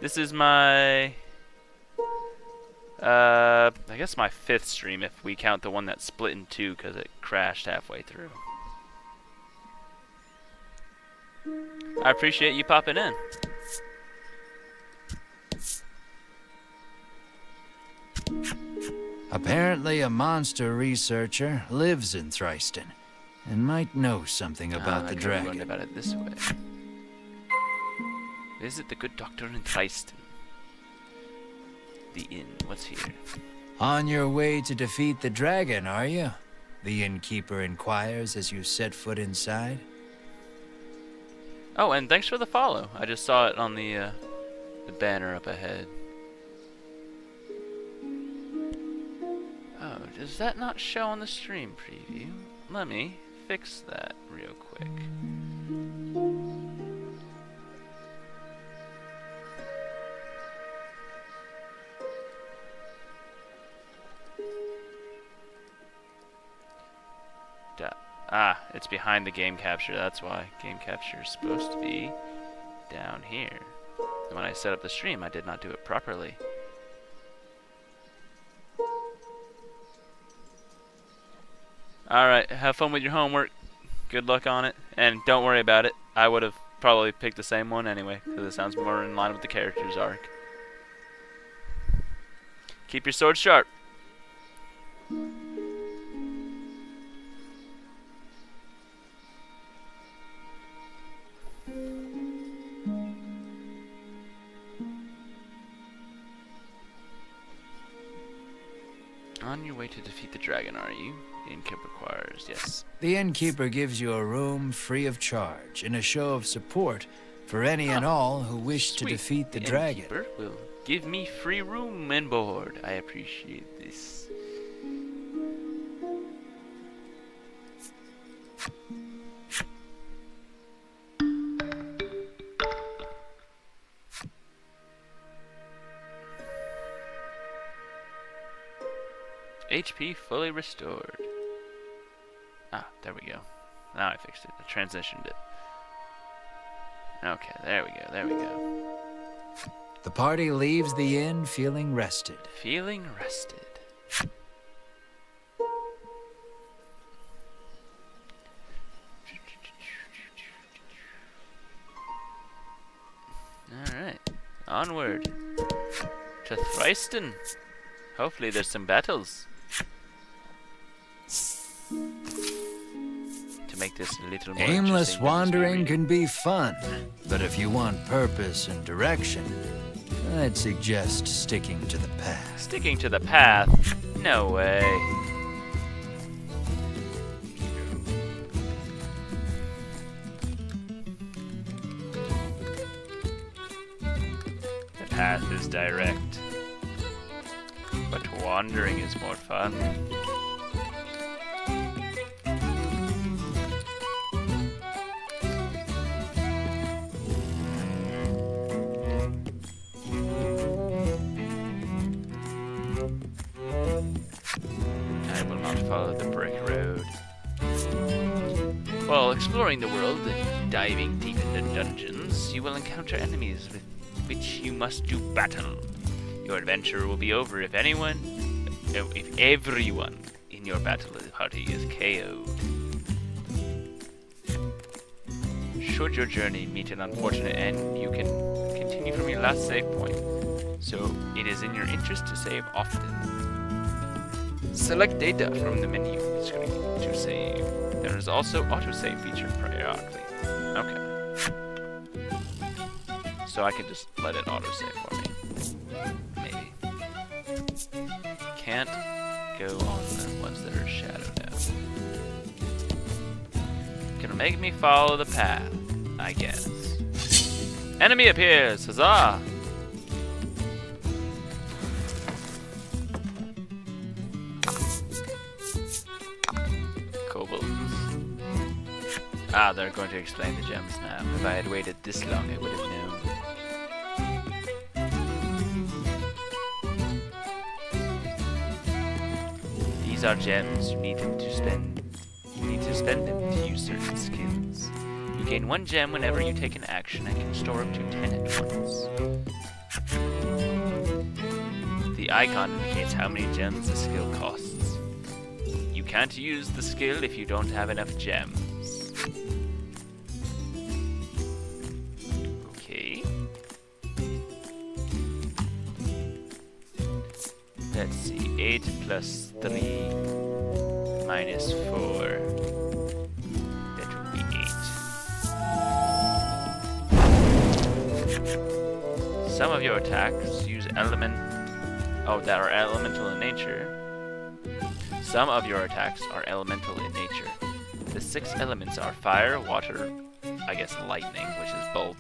This is my I guess my 5th stream if we count the one that split in 2 because it crashed halfway through. I appreciate you popping in. Apparently a monster researcher lives in Thriston and might know something about the dragon. Learned about it this way. Visit the good doctor in Thriston. The inn. What's here? On your way to defeat the dragon, are you? The innkeeper inquires as you set foot inside. Oh, and thanks for the follow. I just saw it on the banner up ahead. Oh, does that not show on the stream preview? Let me fix that real quick. It's behind the game capture, that's why. Game capture is supposed to be down here. And when I set up the stream, I did not do it properly. Alright, have fun with your homework. Good luck on it, and don't worry about it. I would have probably picked the same one anyway, because it sounds more in line with the character's arc. Keep your sword sharp. On your way to defeat the dragon, are you? The innkeeper requires, yes. The innkeeper gives you a room free of charge in a show of support for any and all who wish to Sweet. defeat the The dragon. innkeeper will give me free room and board. I appreciate this. HP fully restored. Ah, there we go. Now I fixed it. I transitioned it. Okay, there we go, there we go. The party leaves the inn feeling rested. Feeling rested. Alright, onward to Thriston. Hopefully there's some battles to make this a little more Aimless interesting than wandering just can be fun, but if you want purpose and direction, I'd suggest sticking to the path. sticking to the path. No way. The path is direct, but wandering is more fun. I will not follow the brick road. While exploring the world and diving deep into dungeons, you will encounter enemies with which you must do battle. Your adventure will be over if everyone in your battle party is KO'd. Should your journey meet an unfortunate end, you can continue from your last save point, so it is in your interest to save often. Select data from the menu screen to save. There is also autosave feature periodically. Okay. So I can just let it autosave for me. Maybe. Can't go on the ones that are shadowed out. Gonna make me follow the path, I guess. Enemy appears! Huzzah! Kobolds. Ah, they're going to explain the gems now. If I had waited this long, I would have known. These are gems. You need to spend them to use certain skills. You gain 1 gem whenever you take an action and can store up to 10 at once. The icon indicates how many gems the skill costs. You can't use the skill if you don't have enough gems. Okay. Let's see. 8 plus 3 minus 4. That would be 8. Some of your attacks use that are elemental in nature. Some of your attacks are elemental in nature. The 6 elements are fire, water, I guess lightning, which is bolt.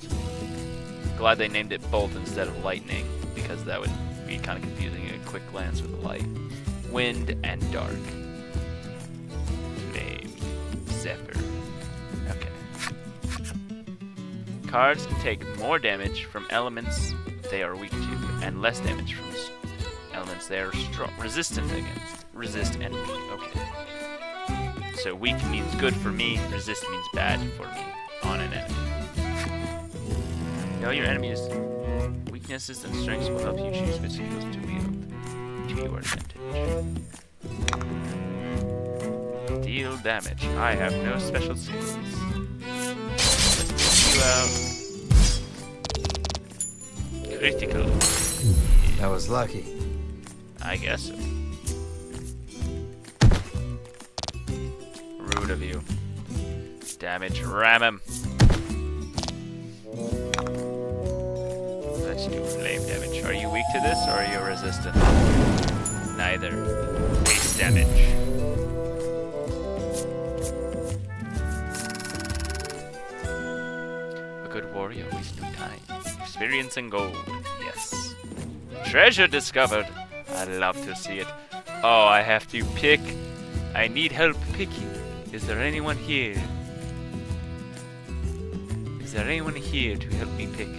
Glad they named it bolt instead of lightning, because that would be kind of confusing at a quick glance with the light. Wind and dark. Flame. Zephyr. Okay. Cards can take more damage from elements they are weak to, and less damage from elements they are resistant against. Resist and weak. Okay. So weak means good for me, resist means bad for me on an enemy. Know your enemy's weaknesses and strengths will help you choose which skills to wield to your advantage. Deal damage. I have no special skills. Let's you out. Critical. That was lucky. I guess so. Rude of you. Damage. Ram him. Let's do flame damage. Are you weak to this or are you resistant? Neither. Base damage. A good warrior wastes no time. Experience and gold. Yes. Treasure discovered. I'd love to see it. Oh, I have to pick. I need help picking. Is there anyone here? Is there anyone here to help me pick?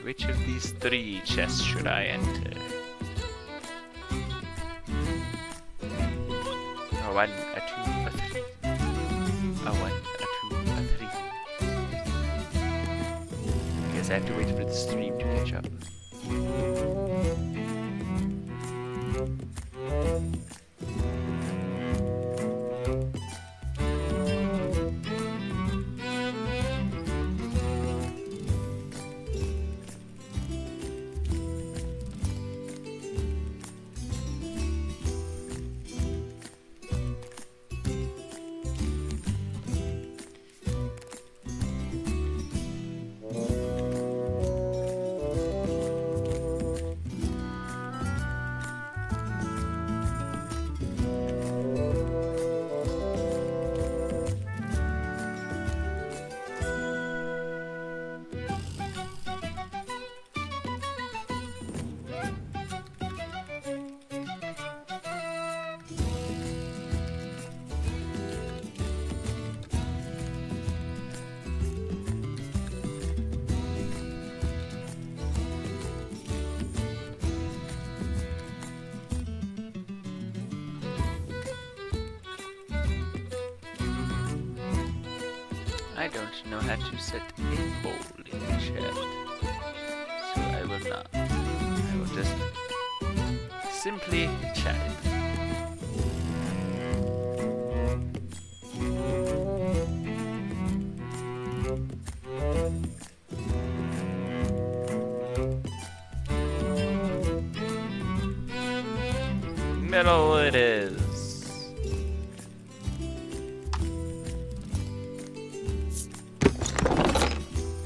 Which of these 3 chests should I enter? A 1, a 2, a 3. A 1, a 2, a 3. Guess I have to wait for the stream to catch up. I don't know how to set a bowl in the chat, so I will not. I will just simply chat it. Middle it is.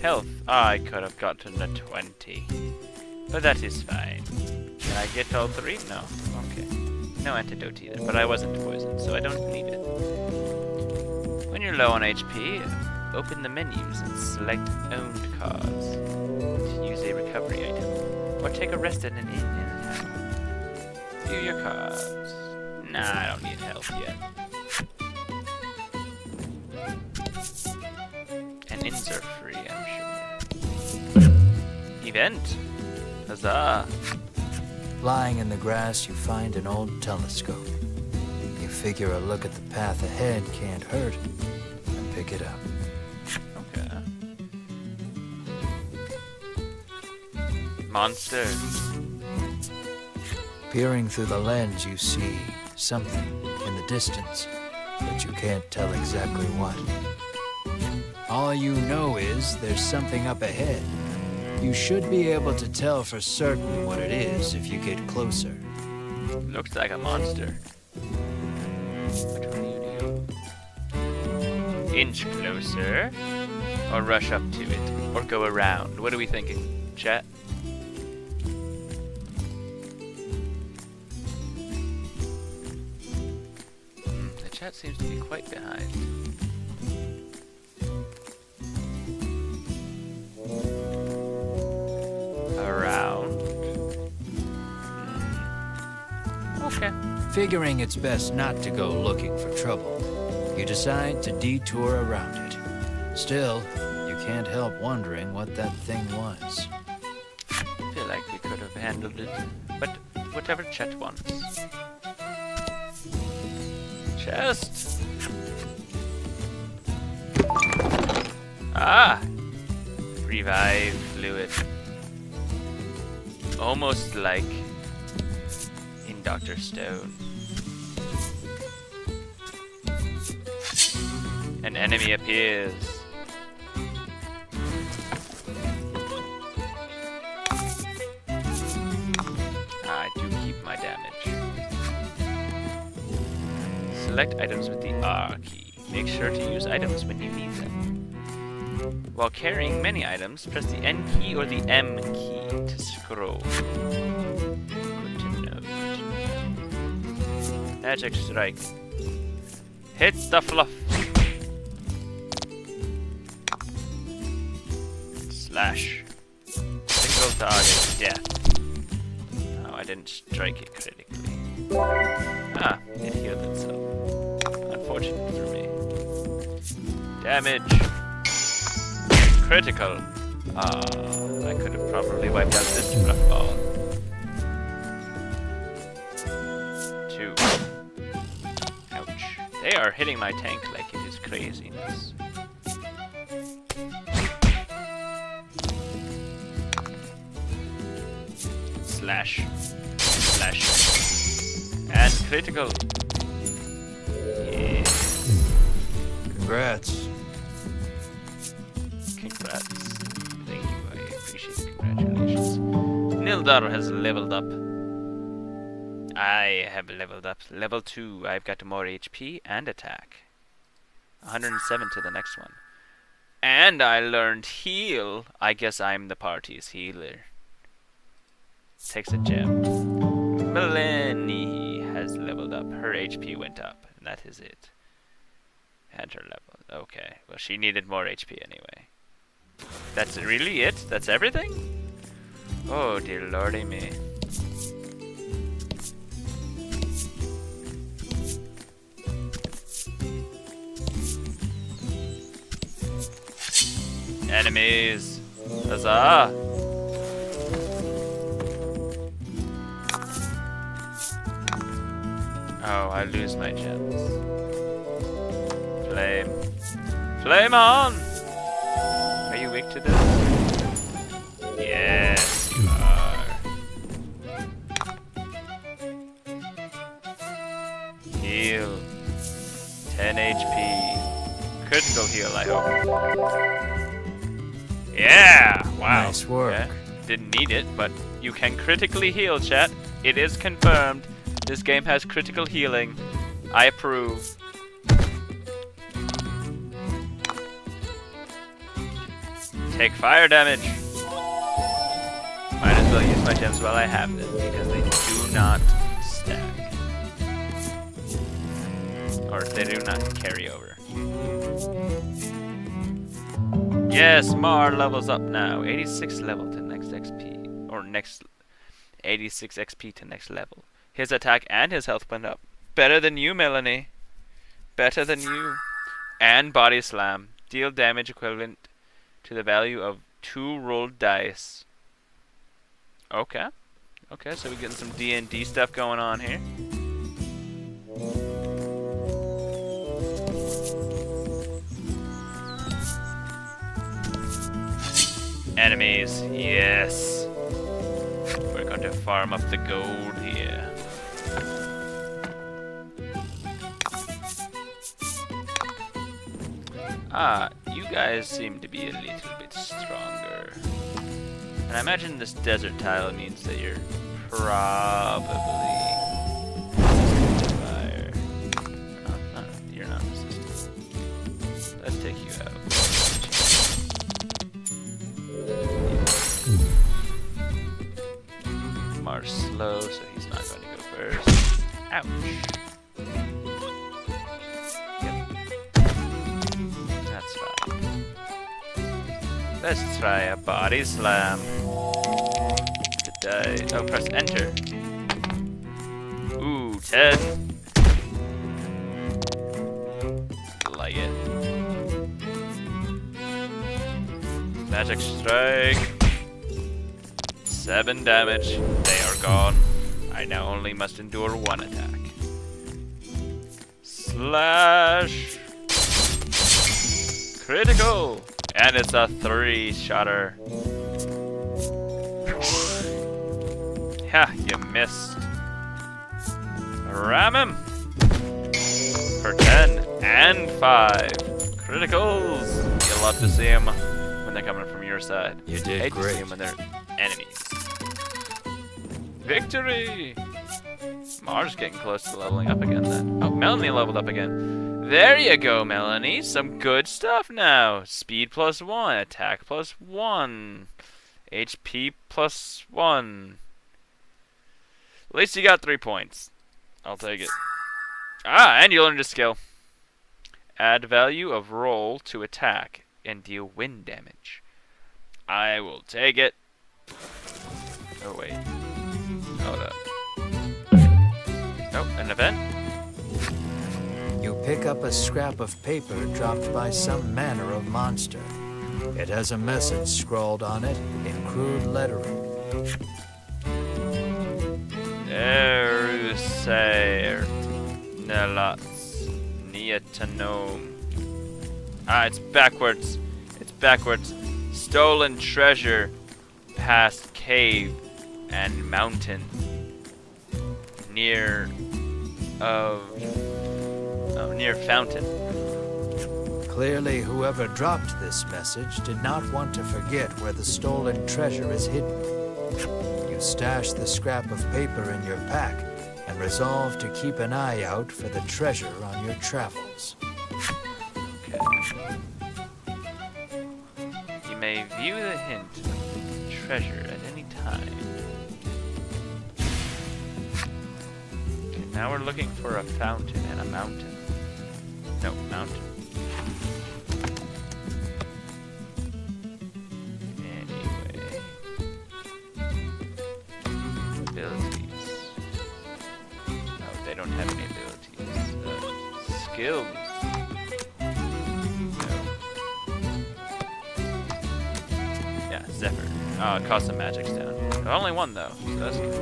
Health. I could have gotten a 20. But that is fine. Can I get all 3? No. Okay. No antidote either, but I wasn't poisoned, so I don't need it. When you're low on HP, open the menus and select Owned Cars to use a recovery item. Or take a rest at an inn in town. View your cards. Nah, I don't need health yet. And inns are free, I'm sure. Event! Huzzah! Lying in the grass, you find an old telescope. You figure a look at the path ahead can't hurt, and pick it up. Okay. Monster. Peering through the lens, you see something in the distance, but you can't tell exactly what. All you know is there's something up ahead. You should be able to tell for certain what it is if you get closer. Looks like a monster. Which one do you do? Inch closer. Or rush up to it. Or go around. What are we thinking, chat? The chat seems to be quite behind. Around. Okay. Figuring it's best not to go looking for trouble, you decide to detour around it. Still, you can't help wondering what that thing was. I feel like we could have handled it, but whatever chat wants. Chest! Ah! Revive fluid. Almost like in Dr. Stone. An enemy appears. I do keep my damage. Select items with the R key. Make sure to use items when you need them. While carrying many items, press the N key or the M key to scroll. Good to know. Magic strike. Hit the fluff. Slash. Single target death. Oh, I didn't strike it critically. Ah, it healed itself. Unfortunate for me. Damage. Critical. Ah, I could have probably wiped out this fluff ball. 2. Ouch. They are hitting my tank like it is craziness. Slash. Slash. And critical. Yeah. Congrats. Congrats. Thank you, I appreciate it. Congratulations. Nildar has leveled up. I have leveled up. Level 2, I've got more HP and attack. 107 to the next one. And I learned heal. I guess I'm the party's healer. Takes a gem. Melanie has leveled up. Her HP went up, and that is it. And her level. Okay. Well, she needed more HP anyway. That's really it? That's everything? Oh, dear lordy me. Enemies. Huzzah! Oh, I lose my gems. Flame. Flame on! Are you weak to this? Yes, you are. Heal. 10 HP. Critical heal, I hope. Yeah! Wow. Nice work. Yeah. Didn't need it, but you can critically heal, chat. It is confirmed. This game has critical healing. I approve. Take fire damage. Might as well use my gems while I have them, because they do not stack. Or they do not carry over. Yes, Mar levels up now. 86 level to next XP. Or next 86 XP to next level. His attack and his health went up. Better than you, Melanie. Better than you. And body slam. Deal damage equivalent to the value of 2 rolled dice. Okay. Okay, so we're getting some D&D stuff going on here. Enemies, yes. We're going to farm up the gold here. Ah, you guys seem to be a little bit stronger. And I imagine this desert tile means that you're probably resistant to fire. No, you're not resistant. Let's take you out. Mar's slow, so he's not going to go first. Ouch. Let's try a body slam. Did I... Oh, press enter. Ooh, 10. Like it. Magic strike. 7 damage. They are gone. I now only must endure 1 attack. Slash. Critical. And it's a 3-shotter. Ha, you missed. Ram him. For 10 and 5. Criticals. You love to see them when they're coming from your side. You did Hate to see great. them when they're enemies. Victory! Mars getting close to leveling up again then. Oh, Melanie leveled up again. There you go, Melanie. Some good stuff now. Speed +1, attack +1, HP +1. At least you got 3 points. I'll take it. Ah, and you learned a skill. Add value of roll to attack and deal wind damage. I will take it. Oh, wait. Hold up. Nope, an event? You pick up a scrap of paper dropped by some manner of monster. It has a message scrawled on it in crude lettering. Erusair Nelats Niatanome. Ah, it's backwards. It's backwards. Stolen treasure past cave and mountain near fountain. Clearly, whoever dropped this message did not want to forget where the stolen treasure is hidden. You stash the scrap of paper in your pack and resolve to keep an eye out for the treasure on your travels. Okay. You may view the hint of the treasure at any time. Okay, now we're looking for a fountain and a mountain. No, mountain. Anyway. Abilities. No, they don't have any abilities. Skills. No. Yeah, Zephyr. Oh, it costs some magics down. Only one though, so that's good.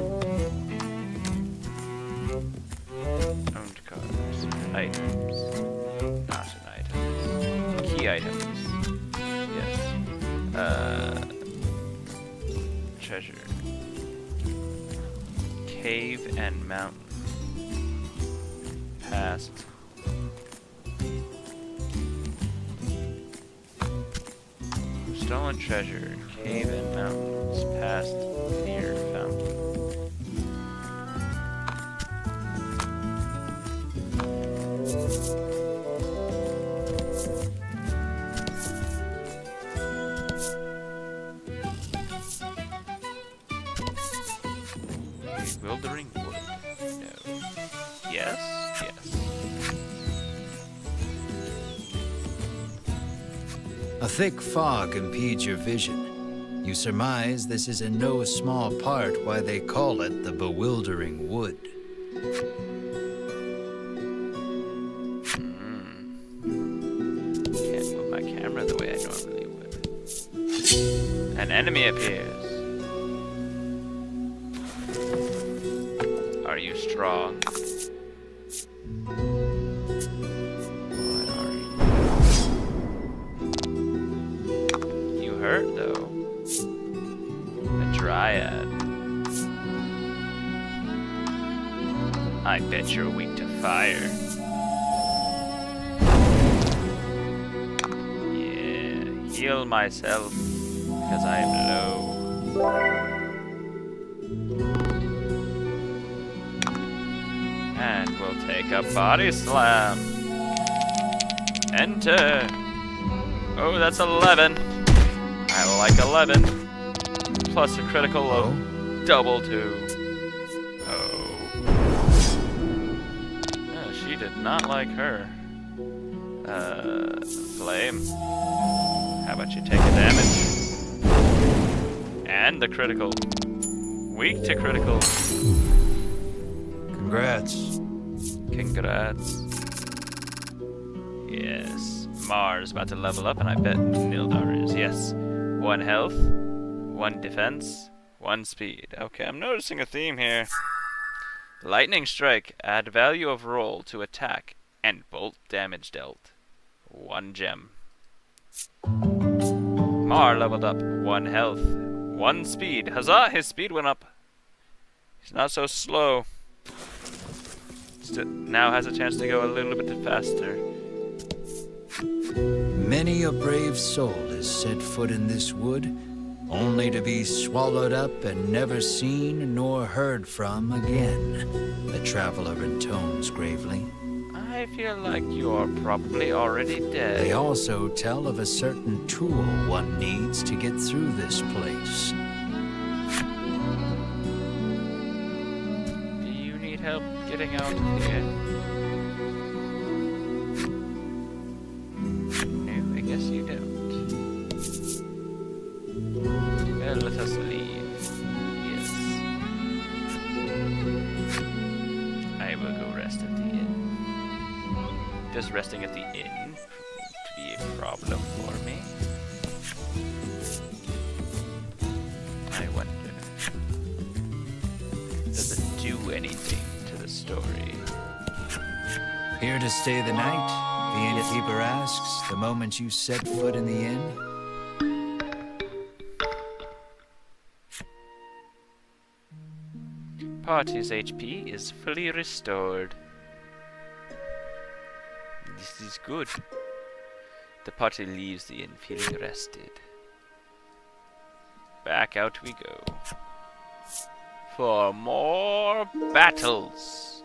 Owned cards. Items. Not an item. Key items. Yes. Treasure. Cave and mountain. Past. Stolen treasure. Cave and mountains. Past near fountain. Bewildering wood. No. Yes? Yes. A thick fog impedes your vision. You surmise this is in no small part why they call it the Bewildering Wood. Can't move my camera the way I normally would. An enemy appears. Are you strong? What are you? You hurt though. A dryad. I bet you're weak to fire. Yeah, heal myself because I am low. And we'll take a body slam. Enter. Oh, that's 11. I like 11. Plus a critical of double 2. Oh. Oh, she did not like her. Flame. How about you take a damage? And the critical. Weak to critical. Congrats. Congrats. Yes. Mars about to level up, and I bet Nildar is. Yes. 1 health, 1 defense, 1 speed. Okay, I'm noticing a theme here. Lightning Strike. Add value of roll to attack and bolt damage dealt. 1 gem. Mar leveled up. 1 health, 1 speed. Huzzah! His speed went up. He's not so slow. Now has a chance to go a little bit faster. Many a brave soul has set foot in this wood, only to be swallowed up and never seen nor heard from again, the traveler intones gravely. I feel like you're probably already dead. They also tell of a certain tool one needs to get through this place. Do you need help getting out of here? No, I guess you don't. Well, let us leave. Yes. I will go rest at the inn. Does resting at the inn to be a problem for me? I wonder. Does it do anything to the story? Here to stay the night? The innkeeper asks the moment you set foot in the inn. Party's HP is fully restored. This is good. The party leaves the inn feeling rested. Back out we go. For more battles.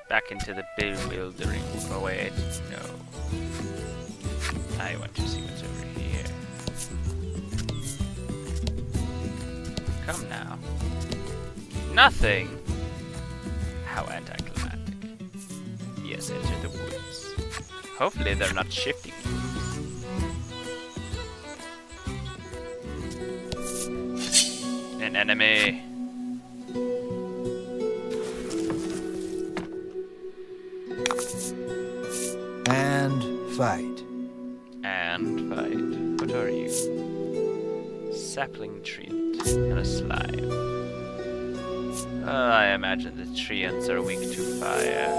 Back into the bewildering. Oh wait, no. I want to see what's over here. Come now. Nothing! How anticlimactic. Yes, enter the woods. Hopefully they're not shifting. An enemy. And fight. And fight. What are you? Sapling treant and a slime. I imagine the treants are weak to fire.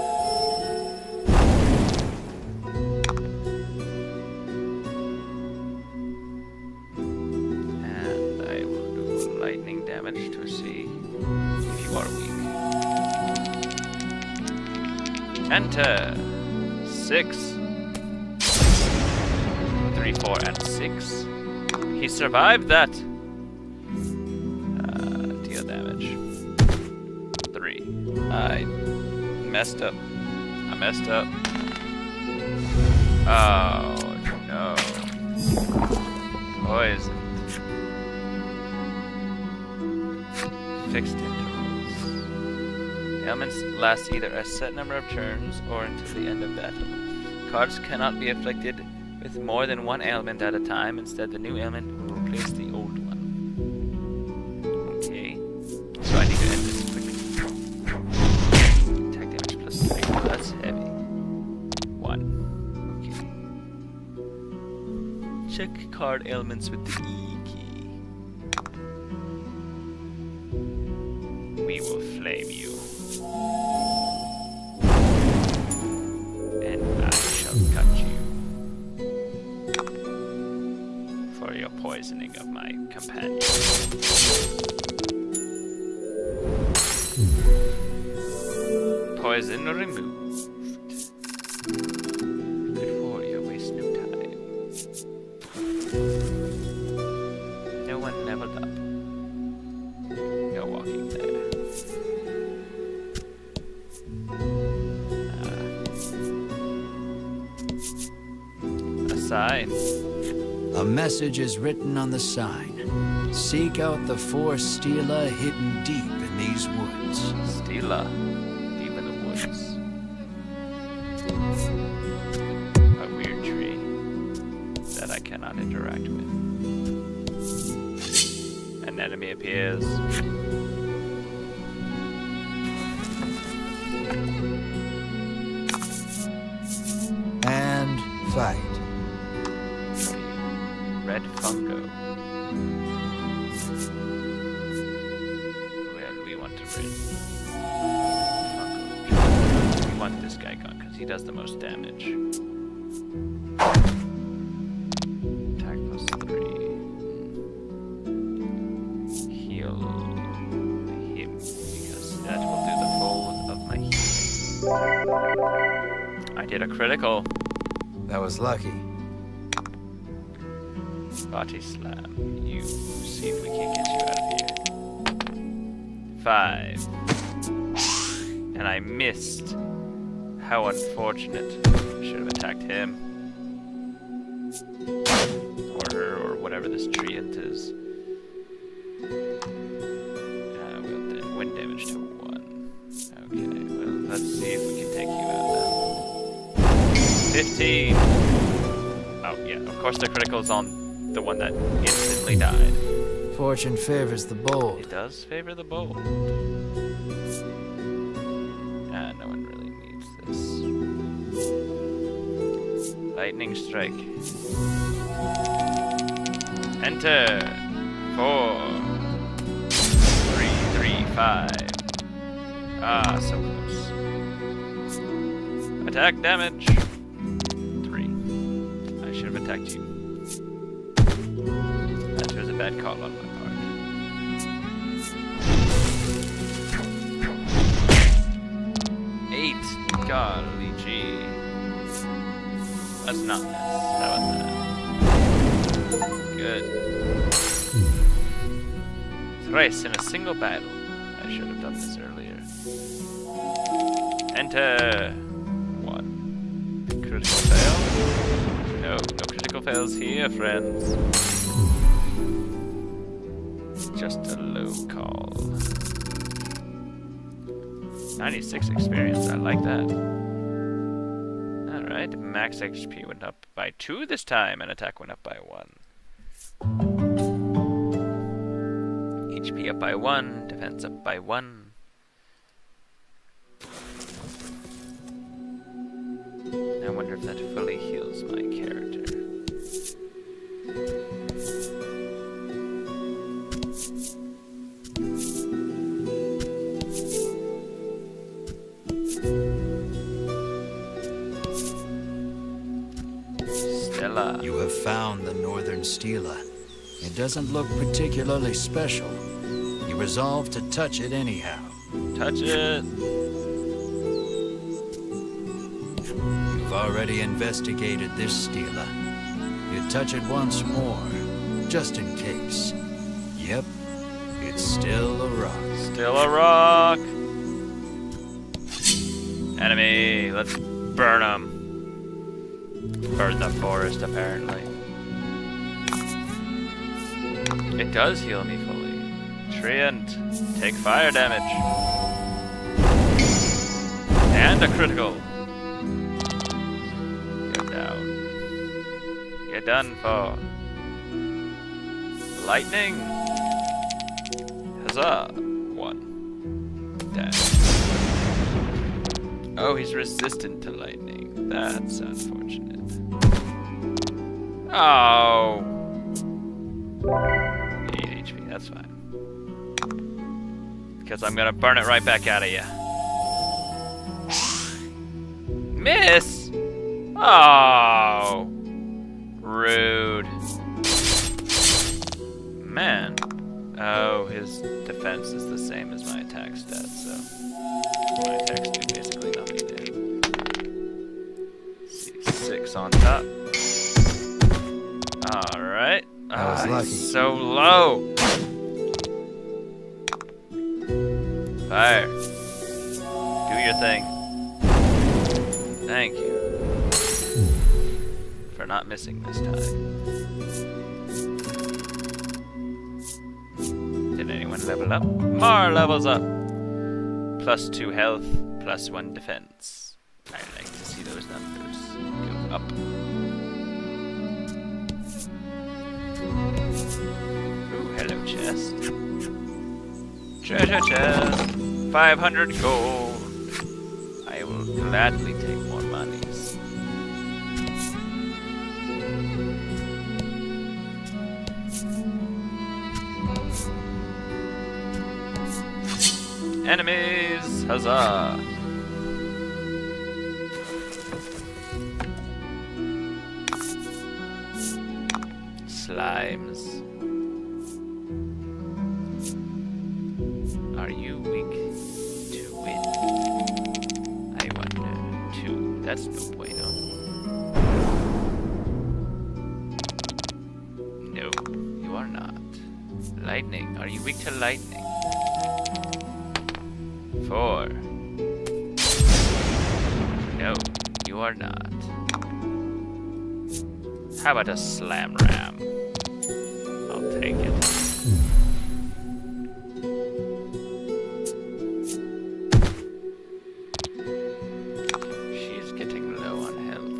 And I will do lightning damage to see if you are weak. Enter! 6. 3, 4, and 6. He survived that! Deal damage. 3. I messed up. I messed up. Oh, no. Poison. Fixed intervals. Ailments last either a set number of turns or until the end of battle. Cards cannot be afflicted with more than one ailment at a time. Instead, the new ailment will replace the old one. Okay. So I need to end this quickly. Attack damage plus 3. Oh, that's heavy. 1. Okay. Check card ailments with the E key. We will flame you. And I shall cut you. For your poisoning of my companion. Poison removed. Before you waste no time. No one leveled up. No walking there. A sign. A message is written on the sign. Seek out the 4 Stela hidden deep in these woods. Stela. Deep in the woods. A weird tree that I cannot interact with. An enemy appears. And fight. Red fungo. Well, we want to red fungo. We want this guy gone because he does the most damage. hit a critical. That was lucky. Body slam. You see if we can get you out of here. 5. And I missed. How unfortunate. Should have attacked him. Or whatever this treant is. Wind damage to 1. Okay, well, let's see if we can take you out now. 15! Oh, yeah, of course the critical's on the one that instantly died. Fortune favors the bold. It does favor the bold. No one really needs this. Lightning strike. Enter! 4. 3, 3, 5. Ah, so close. Attack damage. 3. I should have attacked you. That was a bad call on my part. Golly gee. That's not miss. That was bad. Good. Thrice in a single battle. I should have done this earlier. Enter. 1. Critical fail. No critical fails here, friends. Just a low call. 96 experience, I like that. Alright, max HP went up by 2 this time, and attack went up by 1. HP up by 1, defense up by 1. I wonder if that fully heals my character. You have found the Northern Stela. It doesn't look particularly special. You resolve to touch it anyhow. Touch it! You've already investigated this Stela. You touch it once more, just in case. Yep, it's still a rock. Still a rock! Enemy, let's burn him. Burn the forest, apparently. It does heal me fully. Treant, take fire damage. And a critical. Get down. Get done for. Lightning. Huzzah. 1. Dead. Oh, he's resistant to lightning. That's unfortunate. Oh. 8 HP, that's fine. Because I'm gonna burn it right back out of you. Miss! Oh. Rude. Man. Oh, his defense is the same as my attack stats, so my attacks do basically nothing to him. See, 6 on top. Alright. He's so low. Fire. Do your thing. Thank you. For not missing this time. Did anyone level up? More levels up. +2 health, +1 defense. I like to see those numbers go up. Ooh, hello chest. Treasure chest. 500 gold. I will gladly take more monies. Enemies! Huzzah! Slimes. Are you weak to wind? I wonder. 2. That's no bueno. are not. Lightning. Are you weak to lightning? 4. No, you are not. How about a slam ram? I'll take it. She's getting low on health.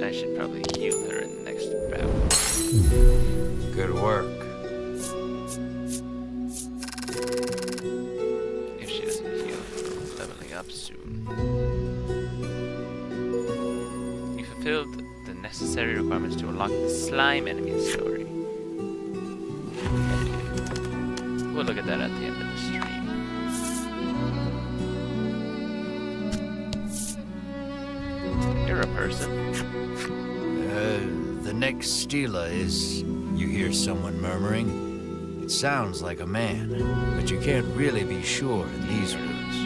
I should probably heal her in the next bout. Good work. If she doesn't heal, we're leveling up soon. You fulfilled the necessary requirements to unlock the slime enemy story. We'll look at that at the end of the stream. You're a person. The next Stela is... You hear someone murmuring? It sounds like a man, but you can't really be sure in these woods.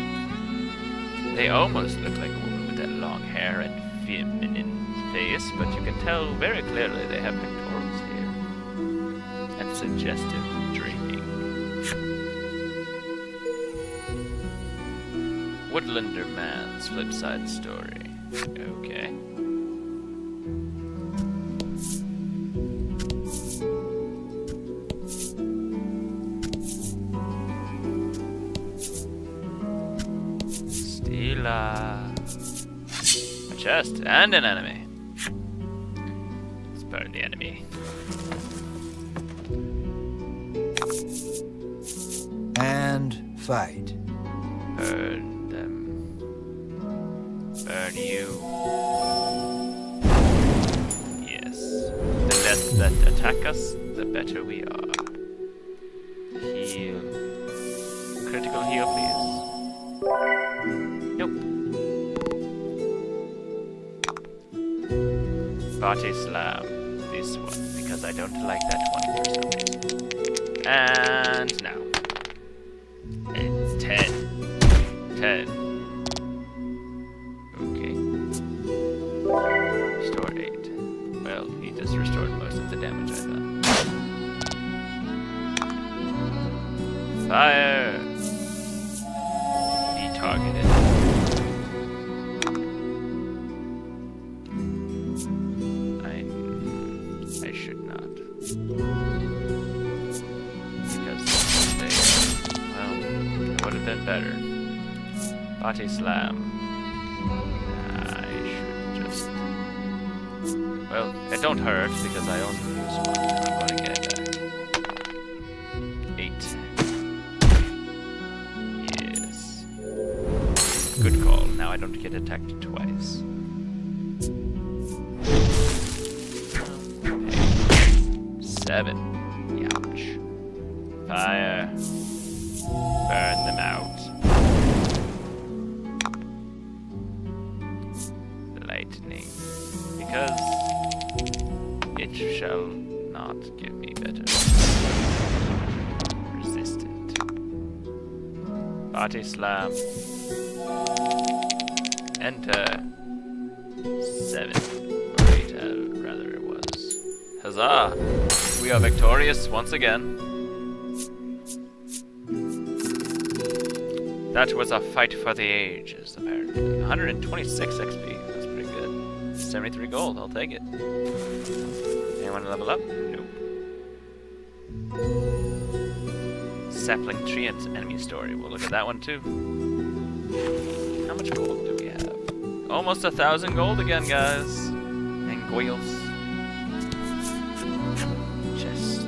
They almost look like a woman with that long hair and feminine face, but you can tell very clearly they have pectorals here. And suggestive draping. Woodlander Man's flipside story. Okay. Stela. A chest and an enemy. Let's burn the enemy. And fight. Burn them. Burn you. Yes. The less that attack us, the better we are. Heal. Critical heal, please. Nope. Body slam. This one, because I don't like that one for some reason. And now. 10. 10. Okay. Restore 8. Well, he just restored most of the damage, I thought. Fire! Be targeted. I should not. Because they... Well, it would have been better. Body slam. I should just... Well, it don't hurt because I only use one. I'm going to get it back. 8. Yes. Good call. Now I don't get attacked twice. 7. Ouch. Fire. Burn them out. Lightning. Because it shall not give me better. Resistant. Body slam. Enter. 7. Or 8, rather it was. Huzzah! We are victorious once again. That was a fight for the ages, apparently. 126 XP. That's pretty good. 73 gold. I'll take it. Anyone level up? Nope. Sapling tree and enemy story. We'll look at that one too. How much gold do we have? Almost 1,000 gold again, guys. And goils. Chest.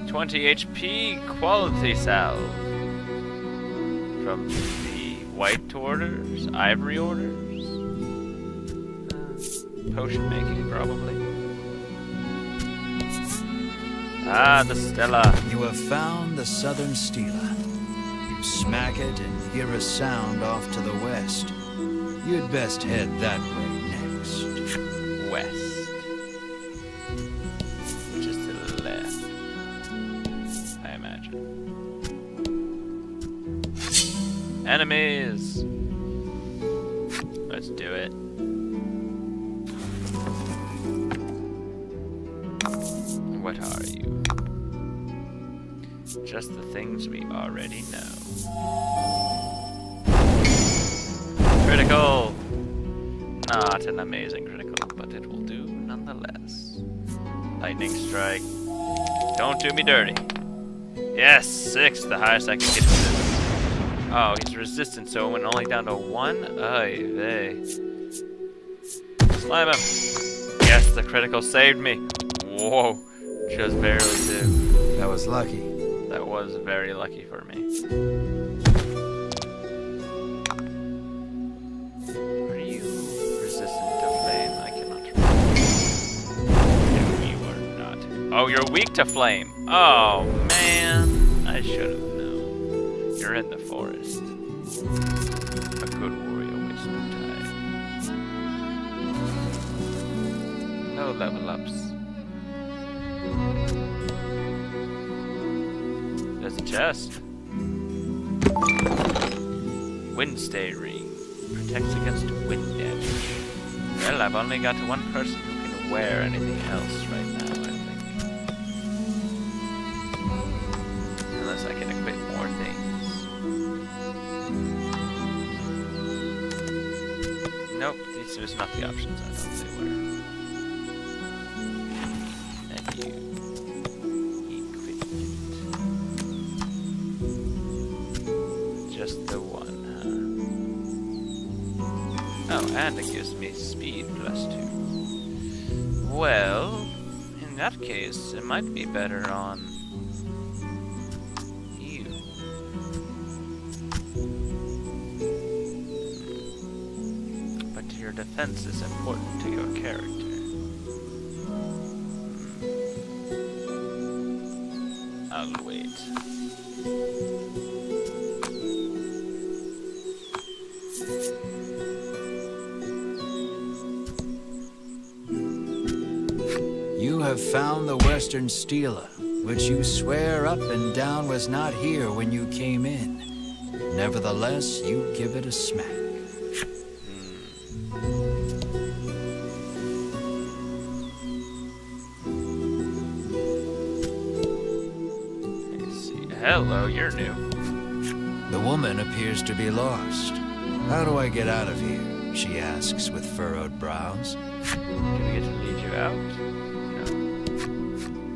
20 HP quality salve. From the white orders, ivory orders. Potion making, probably. Ah, the Stela. You have found the southern Stela. You smack it and hear a sound off to the west. You'd best head that way next. West. Which is to the left, I imagine. Enemies! Let's do it. What are you? Just the things we already know. Critical! Not an amazing critical, but it will do nonetheless. Lightning strike. Don't do me dirty. Yes, 6, the highest I can get to this. Oh, he's resistant, so it went only down to 1? Ay vey. Slam him! Yes, the critical saved me. Whoa, just barely too. That was lucky. That was very lucky for me. Are you resistant to flame? I cannot remember. No, you are not. Oh, you're weak to flame. Oh, man. I should have known. You're in the forest. A good warrior wastes no time. No level ups. There's a chest. Windstay ring. Protects against wind damage. Well, I've only got one person who can wear anything else right now, I think. Unless I can equip more things. Nope, these are not the options I thought they were. And you. Just the one, huh? Oh, and it gives me speed +2. Well, in that case, it might be better on you. But your defense is important to your character. I'll wait. You have found the Western Stela, which you swear up and down was not here when you came in. Nevertheless, you give it a smack. Let's see. Hello, you're new. The woman appears to be lost. How do I get out of here? She asks with furrowed brows. Do we get to lead you out?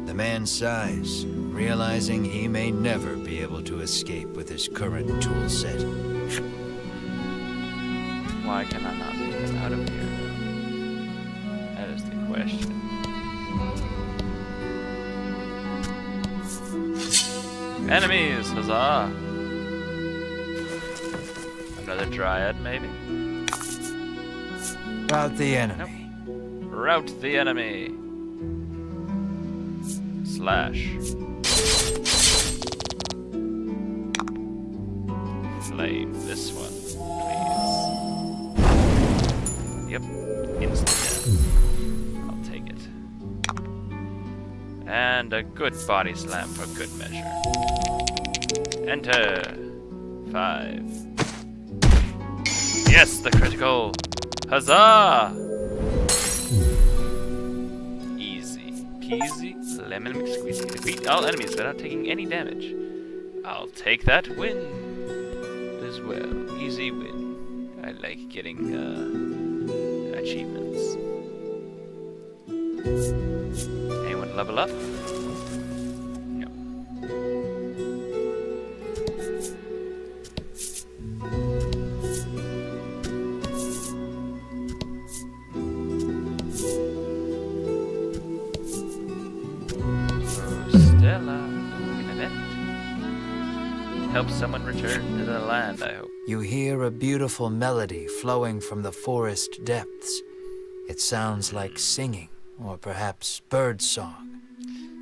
The man sighs, realizing he may never be able to escape with his current tool set. Why can I not lead them out of here, though? That is the question. Enemies! Huzzah! Another dryad, maybe? About the enemy. Rout the enemy! Slash. Flame this one, please. Yep, instant death. I'll take it. And a good body slam for good measure. Enter. 5. Yes, the critical! Huzzah! Easy peasy, lemon squeezy. Defeat all enemies without taking any damage. I'll take that win as well. Easy win. I like getting achievements. Anyone level up? No. Help someone return to the land, I hope. You hear a beautiful melody flowing from the forest depths. It sounds like singing, or perhaps bird song.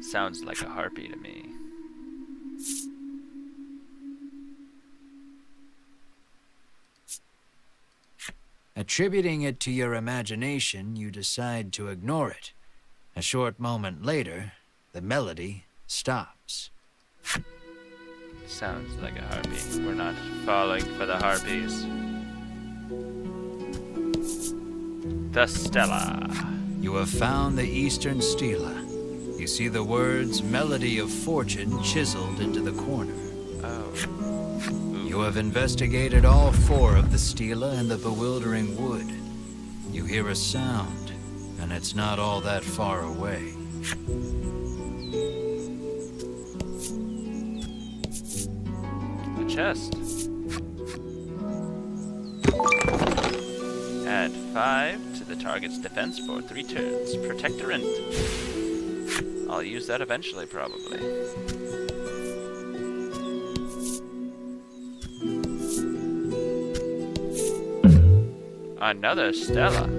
Sounds like a harpy to me. Attributing it to your imagination, you decide to ignore it. A short moment later, the melody stops. Sounds like a harpy. We're not falling for the harpies. The Stella. You have found the Eastern Stela. You see the words Melody of Fortune chiseled into the corner. Oh. You have investigated all 4 of the stela and the bewildering wood. You hear a sound, and it's not all that far away. A chest. Add 5 to the target's defense for 3 turns. Protectorant. I'll use that eventually, probably. Another Stella.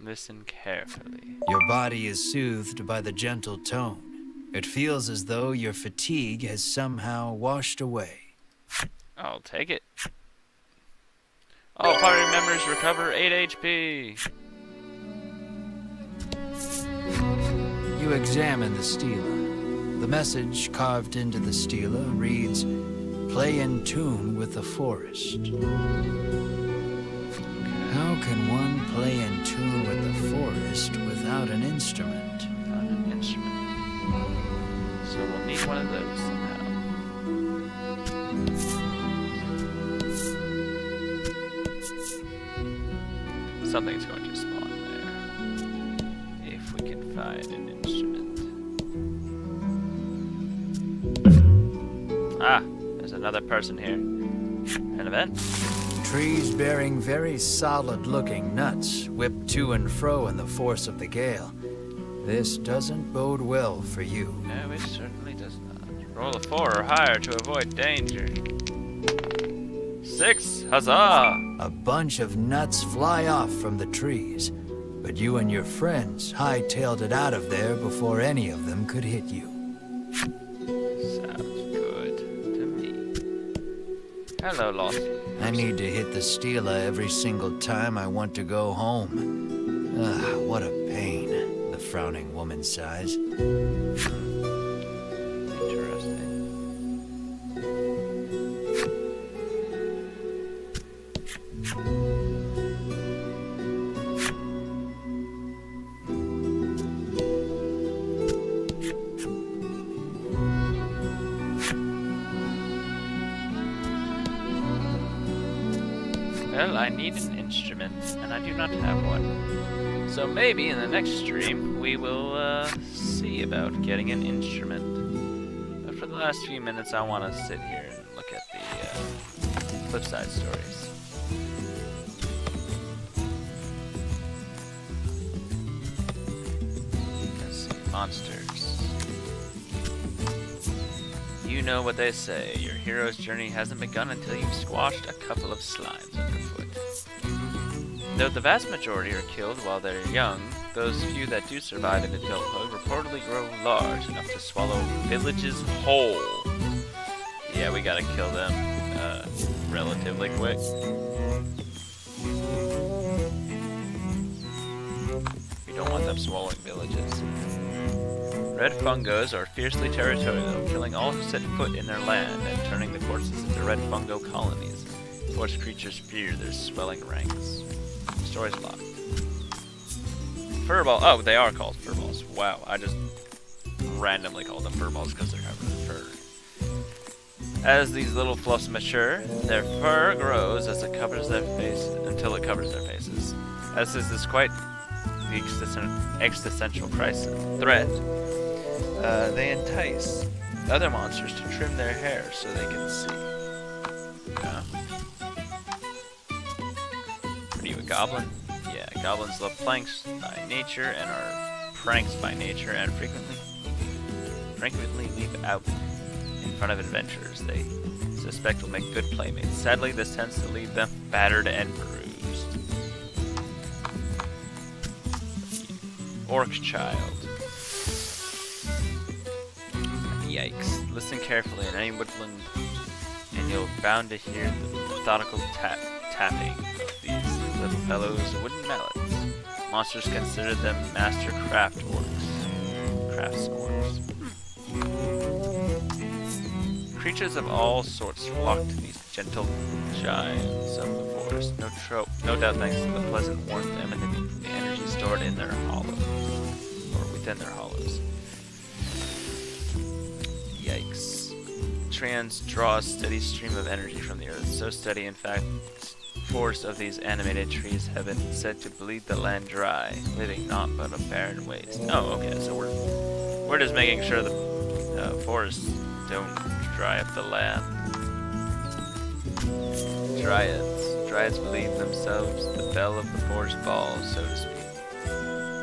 Listen carefully. Your body is soothed by the gentle tone. It feels as though your fatigue has somehow washed away. I'll take it. All party members recover 8 HP. You examine the stela. The message carved into the stela reads, "Play in tune with the forest." How can one play in tune with the forest without an instrument? Not an instrument. So we'll need one of those somehow. Something's going to spawn there. If we can find an instrument. Ah, there's another person here. An event? Trees bearing very solid-looking nuts whip to and fro in the force of the gale. This doesn't bode well for you. No, it certainly does not. Roll a 4 or higher to avoid danger. 6, huzzah! A bunch of nuts fly off from the trees, but you and your friends hightailed it out of there before any of them could hit you. Sounds good to me. Hello, Lost. I need to hit the stela every single time I want to go home. Ah, what a pain, the frowning woman sighs. Interesting. Well, I need an instrument, and I do not have one. So maybe in the next stream, we will see about getting an instrument. But for the last few minutes, I want to sit here and look at the Cliffside stories. Let's see, monsters. You know what they say, your hero's journey hasn't begun until you've squashed a couple of slimes underfoot. Though the vast majority are killed while they're young, those few that do survive into adulthood reportedly grow large enough to swallow villages whole. Yeah, we gotta kill them relatively quick. We don't want them swallowing villages. Red fungos are fiercely territorial, killing all who set foot in their land and turning the corpses into red fungo colonies. Forest creatures fear their swelling ranks. Story's locked. Furball. Oh, they are called furballs. Wow, I just randomly called them furballs because they're covered in fur. As these little fluffs mature, their fur grows as it covers their face until it covers their faces. As is this quite the existential crisis threat. They entice other monsters to trim their hair so they can see. Are you a goblin? Yeah, goblins love planks by nature and are pranks by nature and frequently leap out in front of adventurers they suspect will make good playmates. Sadly, this tends to leave them battered and bruised. Orc child. Yikes. Listen carefully in any woodland and you're bound to hear the methodical tapping of these little fellows' wooden mallets. Monsters consider them master crafts orcs. Creatures of all sorts flock to these gentle giants of the forest. forest. No doubt thanks to the pleasant warmth emanating from the energy stored in their hollows, or within their hollows. Yikes. Treants draw a steady stream of energy from the earth, so steady in fact forests of these animated trees have been said to bleed the land dry, leaving naught but a barren waste. Oh, okay, so we're just making sure the forests don't dry up the land. Dryads believe themselves the belle of the forest ball, so to speak.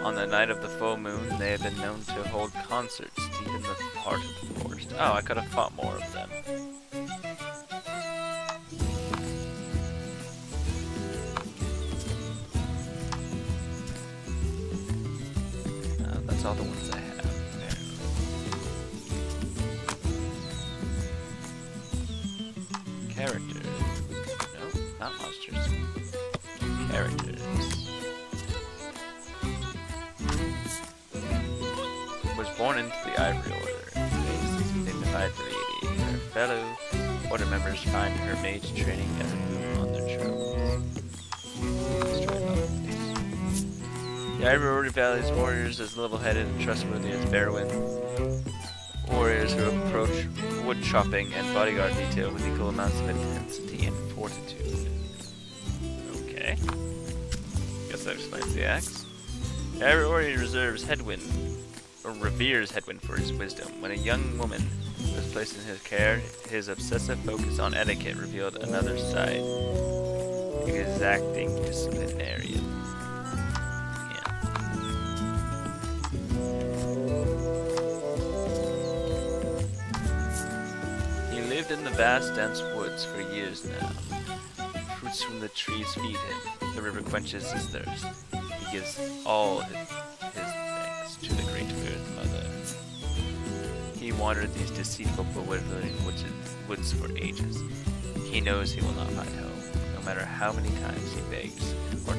On the night of the full moon, they have been known to hold concerts deep in the heart of the forest. Oh, I could have fought more of them. That's all the ones I have, apparently. Characters. No, not monsters. Characters. Was born into the Ivory Order. Dignified to the 80. Her fellow order members find her mage training as a boon on their trophies. The Ivory Order values warriors as level-headed and trustworthy as Berwyn. Warriors who approach wood chopping and bodyguard detail with equal amounts of intensity and fortitude. Okay. Guess that explains the axe. The Ivory Warrior reveres Headwind for his wisdom. When a young woman was placed in his care, his obsessive focus on etiquette revealed another side. Exacting disciplinarian. In the vast, dense woods for years now. Fruits from the trees feed him. The river quenches his thirst. He gives all his thanks to the great Earth Mother. He wandered these deceitful, bewildering woods for ages. He knows he will not find home, no matter how many times he begs or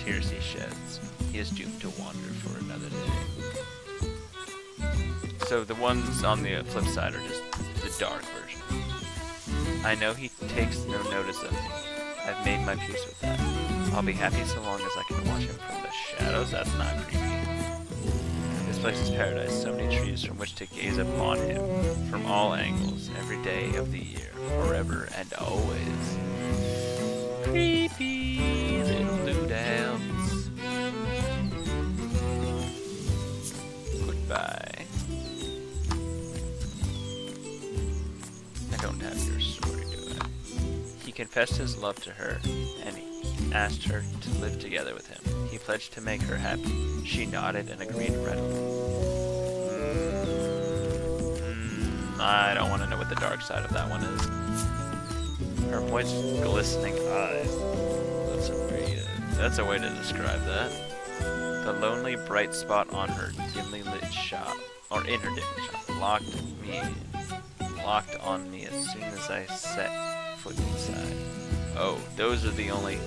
tears he sheds. He is doomed to wander for another day. So the ones on the flip side are just the dark version. I know he takes no notice of me. I've made my peace with that. I'll be happy so long as I can watch him from the shadows. That's not creepy. This place is paradise. So many trees from which to gaze upon him from all angles, every day of the year, forever and always. Creepy little blue downs. Goodbye. I don't have your story, do I? He confessed his love to her, and he asked her to live together with him. He pledged to make her happy. She nodded and agreed readily. I don't want to know what the dark side of that one is. Her moist, glistening eyes. That's a way to describe that. The lonely, bright spot on her dimly lit shop, or in her dimly shop, locked on me as soon as I set foot inside. Oh, those are the only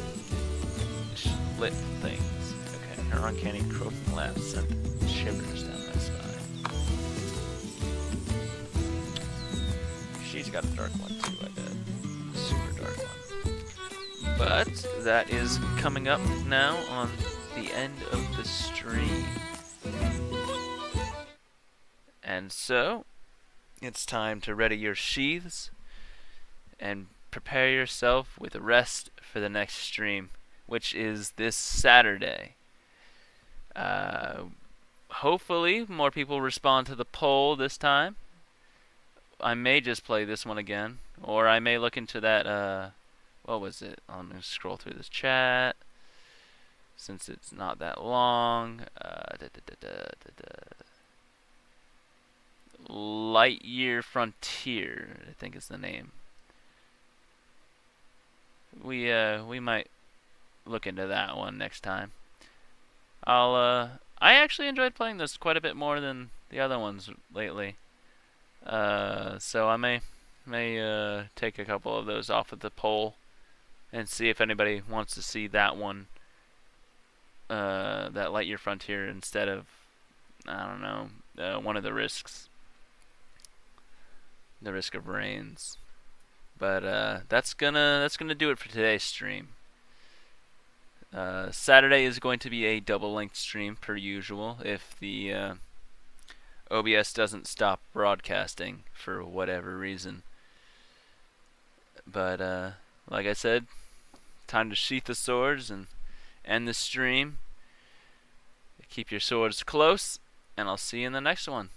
lit things. Okay, her uncanny croaking laugh sent shivers down my spine. She's got a dark one too, I bet. Super dark one. But that is coming up now on the end of the stream. And so, it's time to ready your sheaths and prepare yourself with rest for the next stream, which is this Saturday. Hopefully, more people respond to the poll this time. I may just play this one again, or I may look into that, what was it? I'm going to scroll through this chat, since it's not that long. Lightyear Frontier, I think is the name. We might look into that one next time. I actually enjoyed playing this quite a bit more than the other ones lately. So I may take a couple of those off of the poll and see if anybody wants to see that one, that Lightyear Frontier, instead of, I don't know, one of the risks. The Risk of Rains. But that's gonna do it for today's stream. Saturday is going to be a double length stream per usual if the OBS doesn't stop broadcasting for whatever reason. But like I said, time to sheath the swords and end the stream. Keep your swords close, and I'll see you in the next one.